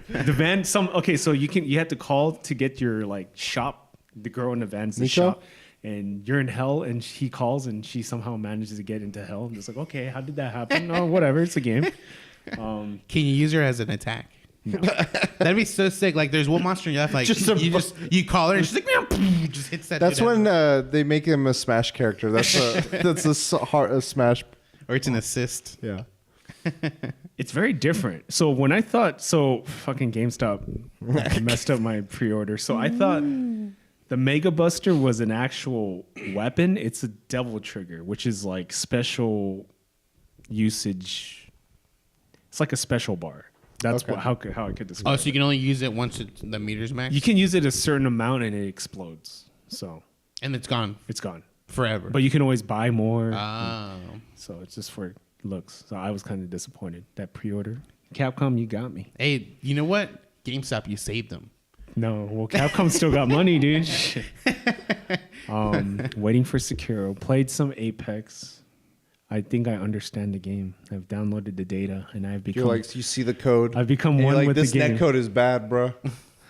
The van. So you have to call to get your like shop. The girl in the van's the Nico? shop, and you're in hell, and he calls, and she somehow manages to get into hell. I'm just like, okay, how did that happen? No, whatever. It's a game. Can you use her as an attack? No. That'd be so sick. Like, there's one monster in your life. Like, you call her and she's like, meow, just hits that. That's dude when out. they make him a Smash character. That's a Smash. Or it's an assist. Yeah. It's very different. So when I thought, fucking GameStop messed up my pre-order. So I thought the Mega Buster was an actual weapon. It's a devil trigger, which is like special usage. It's like a special bar. That's Okay. how I could describe Oh, so you can only use it once the meter's max? You can use it a certain amount and it explodes. So And it's gone it's gone. forever. But you can always buy more. Oh. So it's just for looks. So I was kind of disappointed. That pre-order. Capcom, you got me. Hey, you know what? GameStop, you saved them. No, well, Capcom still got money, dude. Shit. Waiting for Sekiro. Played some Apex. I think I understand the game. I've downloaded the data, and I've become. You're like, you see the code. I've become and you're one like, with this the game. net code is bad, bro.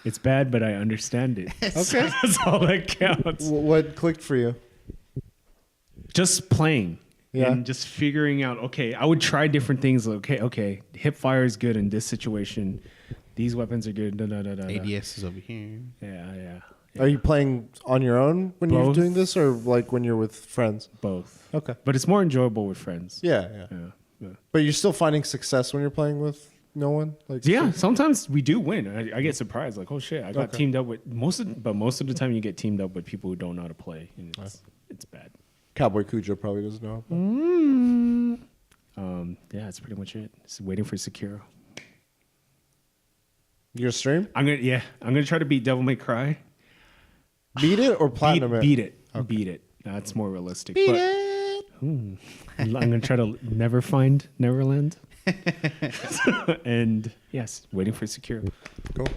It's bad, but I understand it. Okay. That's all that counts. What clicked for you? Just playing. Yeah. And just figuring out, okay, I would try different things. Like, okay, hip fire is good in this situation. These weapons are good. ADS is over here. Yeah. Are you playing on your own when you're Both. doing this, or like when you're with friends? Both. Okay. But it's more enjoyable with friends. Yeah. Yeah. But you're still finding success when you're playing with no one. Like, Yeah, sometimes we do win. I get surprised, like, oh shit, I got Okay. teamed up with most of the time you get teamed up with people who don't know how to play, and it's bad. Cowboy Cujo probably doesn't know. Yeah, that's pretty much it. Just waiting for Sekiro. You gonna stream? I'm gonna try to beat Devil May Cry. Beat it or platinum it? Beat it. That's more realistic. Beat but it. I'm gonna try to never find Neverland. And yes, waiting for Sekiro. Cool.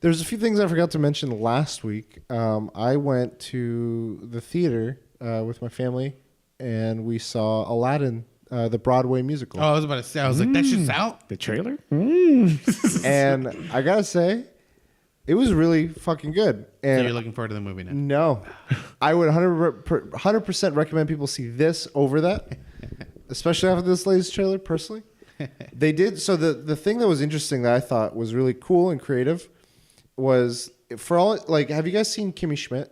There's a few things I forgot to mention last week. I went to the theater with my family, and we saw Aladdin, the Broadway musical. Oh, I was about to say, I was like, that shit's out? The trailer? And I gotta say, it was really fucking good. So And you're looking forward to the movie now? no, I would 100% recommend people see this over that, especially after this latest trailer. Personally, they did. So the thing that was interesting that I thought was really cool and creative was, for all, like, have you guys seen Kimmy Schmidt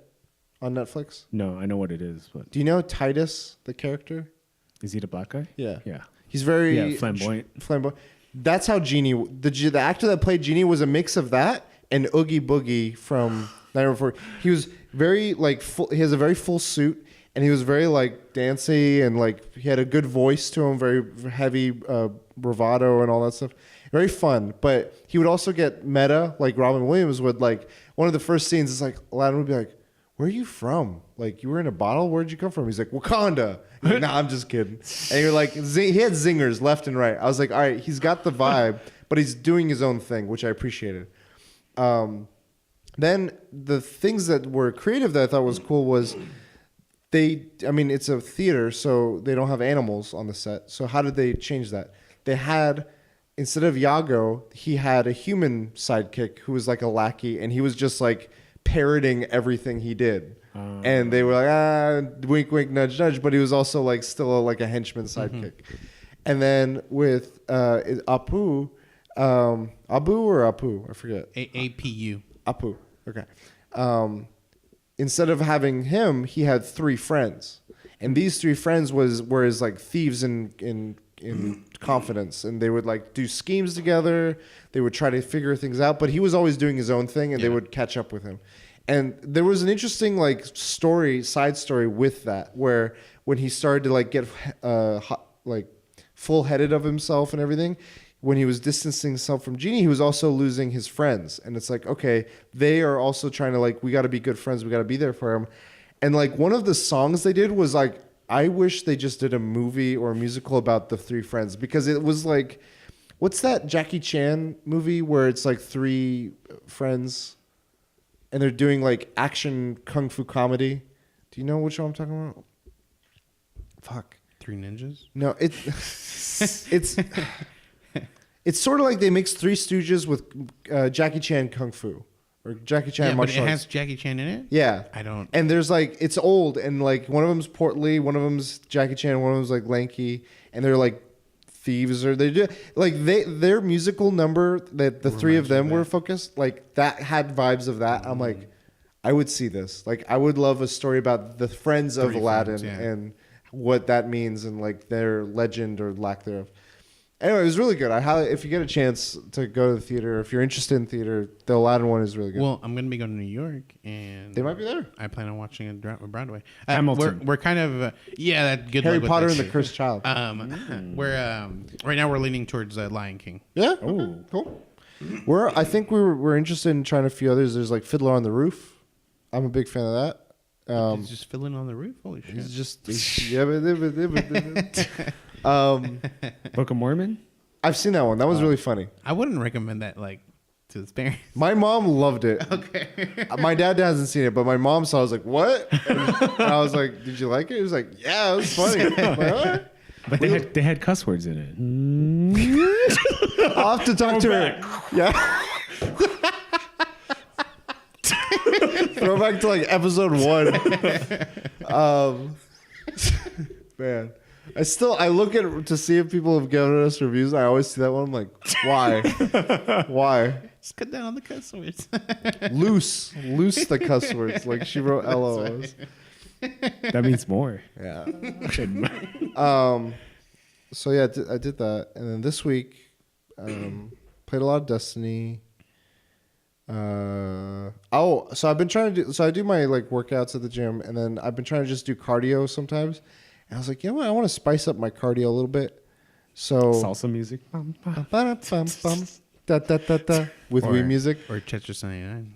on Netflix? No, I know what it is, but Do you know Titus, the character? is he the black guy? Yeah. Yeah. He's very flamboyant. Flamboyant. That's how Genie, the actor that played Genie, was a mix of that and Oogie Boogie from Nightmare Before. He was very like full. He has a very full suit, and he was very like dancey, and like he had a good voice to him, very heavy bravado and all that stuff. Very fun, but he would also get meta. Like Robin Williams would, like, one of the first scenes is like Aladdin would be like, "Where are you from? Like, you were in a bottle? Where'd you come from?" He's like, "Wakanda." He's like, "Nah, I'm just kidding." And you're like, he had zingers left and right. I was like, all right, he's got the vibe, but he's doing his own thing, which I appreciated. Then the things that were creative that I thought was cool was it's a theater, so they don't have animals on the set. So how did they change that? They had, instead of Iago, he had a human sidekick who was like a lackey, and he was just like parroting everything he did. And they were like, wink, wink, nudge, nudge. But he was also like still like a henchman sidekick. And then with Apu, Abu or Apu? I forget. APU. Apu. Okay. instead of having him, he had 3 friends, and these 3 friends were his like thieves in confidence, and they would like do schemes together. They would try to figure things out, but he was always doing his own thing, and they would catch up with him. And there was an interesting like side story with that, where when he started to like get like full headed of himself and everything, when he was distancing himself from Genie, he was also losing his friends. And it's like, okay, they are also trying to like, we got to be good friends. We got to be there for him. And like one of the songs they did was like, I wish they just did a movie or a musical about the 3 friends, because it was like, what's that Jackie Chan movie where it's like 3 friends and they're doing like action kung fu comedy? Do you know which one I'm talking about? Fuck. 3 Ninjas? No, it's sort of like they mix Three Stooges with Jackie Chan kung fu or Jackie Chan martial but it arts. has Jackie Chan in it? Yeah. I don't. And there's like, it's old, and like one of them's portly, one of them's Jackie Chan, one of them's like lanky, and they're like thieves, or they do like their musical number that the 3 of them were focused, like that had vibes of that. I'm like, I would see this. Like I would love a story about the friends of 3 Aladdin friends, and what that means and like their legend or lack thereof. Anyway, it was really good. If you get a chance to go to the theater, if you're interested in theater, the Aladdin one is really good. Well, I'm going to be going to New York, and They might be there. I plan on watching it Broadway. Hamilton. We're kind of that good. Harry luck with Potter that and the shit. Cursed Child. We're right now we're leaning towards Lion King. Yeah. Oh. Cool. I think we're interested in trying a few others. There's like Fiddler on the Roof. I'm a big fan of that. He's just filling on the roof. Holy shit! He's just yeah. Book of Mormon. I've seen that one. That was really funny. I wouldn't recommend that like to his parents. My mom loved it. Okay. My dad hasn't seen it, but my mom saw it. I was like, what? And I was like, did you like it? He was like, yeah, it was funny. I'm like, all right. But they had cuss words in it. I'll have to talk to her. Yeah. Throw back to like episode 1. Man, I look at to see if people have given us reviews. I always see that one. I'm like, why? Why? Just cut down on the cuss words. Loose the cuss words. Like she wrote LOs. That means more. Yeah. So yeah, I did that, and then this week, played a lot of Destiny. So I've been trying to do. So I do my like workouts at the gym, and then I've been trying to just do cardio sometimes. And I was like, you know what? I want to spice up my cardio a little bit. So Salsa music. with Wii music. Or Tetris 99.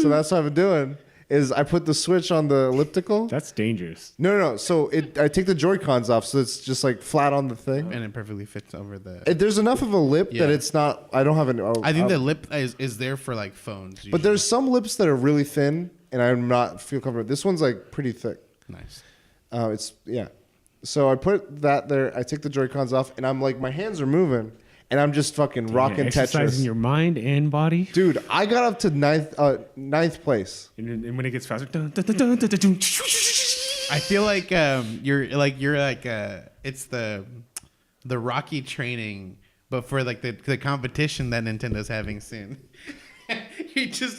So that's what I've been doing. Is I put the switch on the elliptical. That's dangerous. No. So I take the Joy-Cons off, so it's just like flat on the thing. And it perfectly fits over the. There's enough of a lip that it's not. I don't have an. I think the lip is there for like phones. But usually. there's some lips that are really thin, and I'm not feel comfortable. This one's like pretty thick. Nice. It's yeah. So I put that there. I take the Joy-Cons off, and I'm like, my hands are moving, and I'm just fucking rocking Exercising Tetris. your mind and body. Dude, I got up to ninth place. And when it gets faster, I feel like it's the Rocky training, but for like the competition that Nintendo's having soon.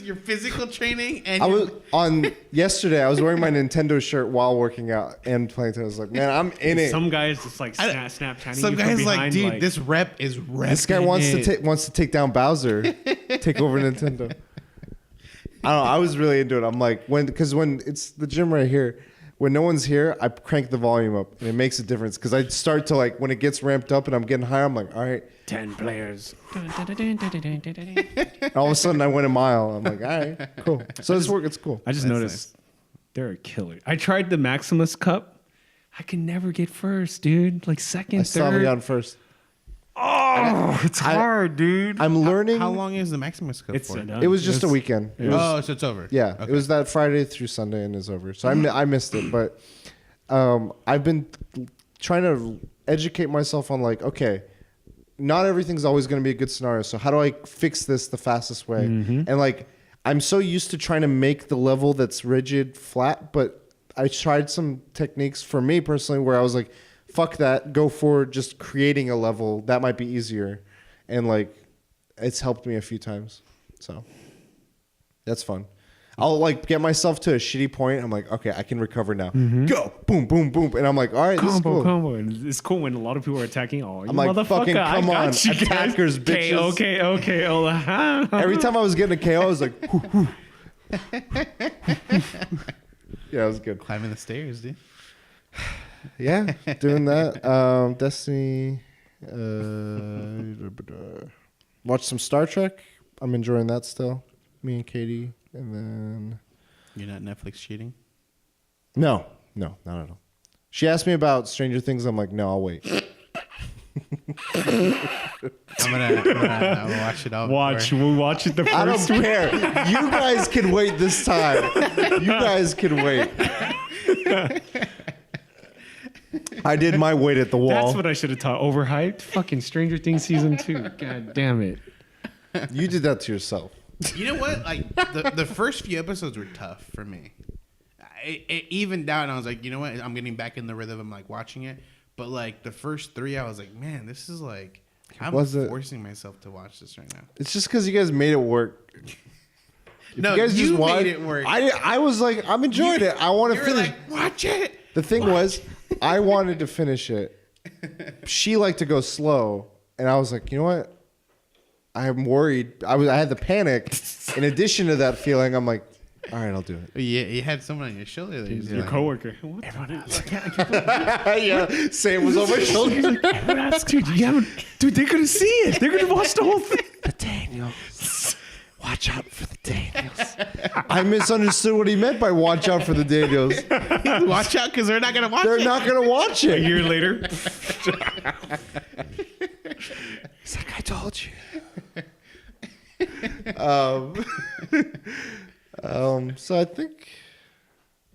Your physical training and yesterday. I was wearing my Nintendo shirt while working out and playing tennis. I was like, man, I'm in it. Some guys just like Snapchatting. some you from guys like, behind, dude, this rep is rep. This guy wants to take down Bowser, take over Nintendo. I don't know. I was really into it. I'm like, because when it's the gym right here, when no one's here, I crank the volume up, and it makes a difference. Because I start to like when it gets ramped up and I'm getting higher, I'm like, all right. 10 players. And all of a sudden, I went a mile. I'm like, all right, cool. So this work, it's cool. I just That's noticed they're a killer. I tried the Maximus Cup. I can never get first, dude. Like second, I still haven't third. gotten first. Oh, it's hard, dude. I'm learning. How long is the Maximus Cup It's for? done. It was just a weekend. It was, So it's over. yeah, Okay. it was that Friday through Sunday and it's over. So I missed it, but I've been trying to educate myself on like, okay, not everything's always going to be a good scenario. So how do I fix this the fastest way? And like, I'm so used to trying to make the level that's rigid flat, but I tried some techniques for me personally where I was like, fuck that, go for just creating a level that might be easier. And like, it's helped me a few times. So that's fun. I'll like get myself to a shitty point. I'm like, okay, I can recover now. Go, boom, boom, boom, and I'm like, all right, this is cool. Combo. And it's cool when a lot of people are attacking. Oh, you I'm like, motherfucker! fucking come I on, got you guys. attackers, bitches. Okay. Every time I was getting a KO, I was like, whoo, whoo. Yeah, it was good. Climbing the stairs, dude. Yeah, doing that. Destiny. Watch some Star Trek. I'm enjoying that still. Me and Katie, and then You're not Netflix cheating? no, not at all. She asked me about Stranger Things. I'm like, no, I'll wait. I'm gonna watch it all. We'll watch it the first I don't care. You guys can wait this time. You guys can wait. I did my weight at the wall. That's what I should have taught. Overhyped. Fucking Stranger Things season 2. God damn it. You did that to yourself. You know what? Like the first few episodes were tough for me. It evened out, and I was like, you know what? I'm getting back in the rhythm. I'm like watching it, but like the first 3, I was like, man, this is like I'm forcing myself to watch this right now. It's just because you guys made it work. No, you just made it work. I was like, I'm enjoying it. I want to finish. Like, watch it. The thing was, I wanted to finish it. She liked to go slow, and I was like, you know what? I'm worried. I had the panic. In addition to that feeling, I'm like, all right, I'll do it. Yeah, you had someone on your shoulder. That Your coworker. What? Everyone else. Yeah, Sam was on my shoulder. He's like, everyone else, dude, they're gonna see it. They're gonna watch the whole thing. The Daniels. Watch out for the Daniels. I misunderstood what he meant by watch out for the Daniels. Watch out, because they're not gonna watch it. They're not gonna watch it. A year later. He's like, I told you. So I think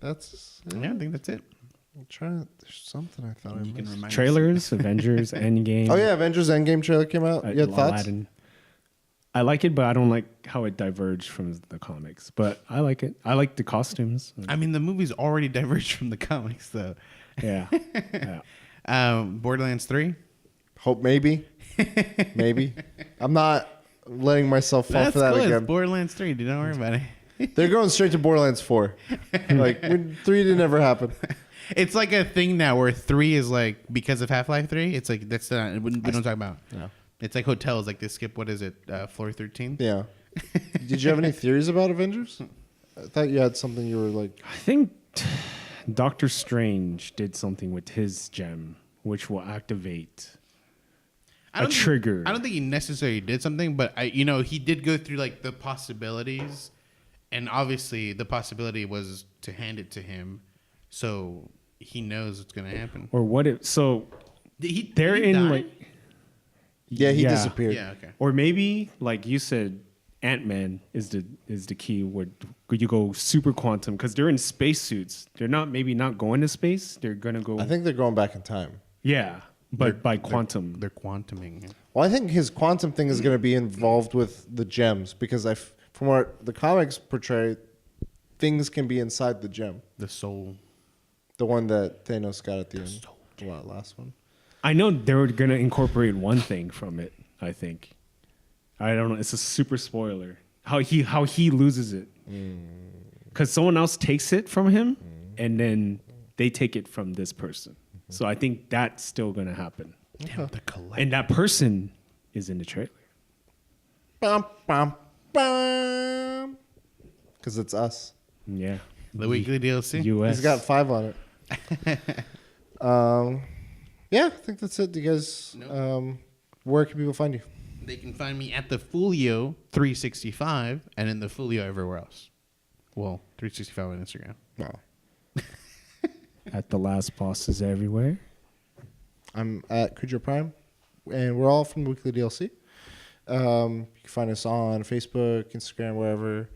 that's it. Yeah, I think that's it. I'm trying to, there's something I thought I You can missed. remind us. Trailers, Avengers, Endgame. Oh yeah, Avengers Endgame trailer came out. You had thoughts? Aladdin. I like it, but I don't like how it diverged from the comics. But I like it. I like the costumes. I mean, the movie's already diverged from the comics, though. Yeah. Borderlands 3. Hope maybe. I'm not letting myself fall That's for that cool. again. It's Borderlands 3. Don't worry about it. They're going straight to Borderlands 4. Like 3 didn't ever happen. It's like a thing now where 3 is like because of Half-Life 3. It's like that's not we don't talk about. No. It's like hotels. Like they skip. What is it? Floor 13. Yeah. Did you have any theories about Avengers? I thought you had something you were like. I think Doctor Strange did something with his gem, which will activate a trigger. I don't think he necessarily did something, but he did go through like the possibilities, and obviously the possibility was to hand it to him, so he knows what's gonna happen. Or what if so? They're in like. Yeah, he disappeared. Yeah, okay. Or maybe, like you said, Ant-Man is the key where you go super quantum because they're in spacesuits. They're not going to space. They're gonna go. I think they're going back in time. Yeah, but by quantum. They're quantuming. Well, I think his quantum thing is going to be involved with the gems because from what the comics portray, things can be inside the gem. The soul. The one that Thanos got at the end. The last one. I know they're gonna incorporate one thing from it. I think. I don't know. It's a super spoiler. How he loses it. Because someone else takes it from him, and then they take it from this person. So I think that's still gonna happen. Damn, the collect. And that person is in the trailer. Bum, bum, bum. Because it's us. Yeah. The weekly DLC. US. He's got 5 on it. Yeah, I think that's it. Do you guys, where can people find you? They can find me at the Folio 365 and in the Folio everywhere else. Well, 365 on Instagram. No. At the Last Bosses everywhere. I'm at Kujo Prime, and we're all from the Weekly DLC. You can find us on Facebook, Instagram, wherever.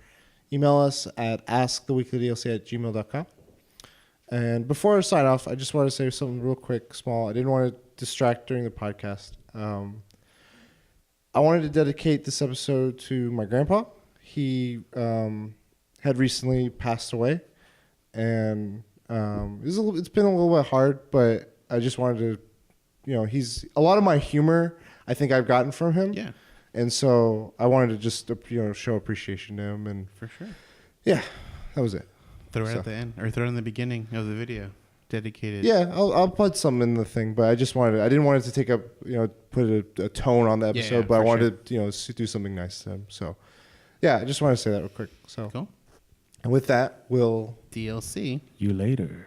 Email us at asktheweeklydlc@gmail.com. And before I sign off, I just want to say something real quick, small. I didn't want to distract during the podcast. I wanted to dedicate this episode to my grandpa. He had recently passed away, and it's been a little bit hard, but I just wanted to, he's a lot of my humor I think I've gotten from him. Yeah. And so I wanted to just, show appreciation to him. And For sure. Yeah, that was it. Throw it So. at the end or throw it in the beginning of the video. Dedicated. Yeah, I'll put some in the thing, but I didn't want it to take up, put a tone on the episode, Yeah, but I for wanted to, do something nice to him. So, yeah, I just want to say that real quick. So, Cool. and with that, we'll DLC. You later.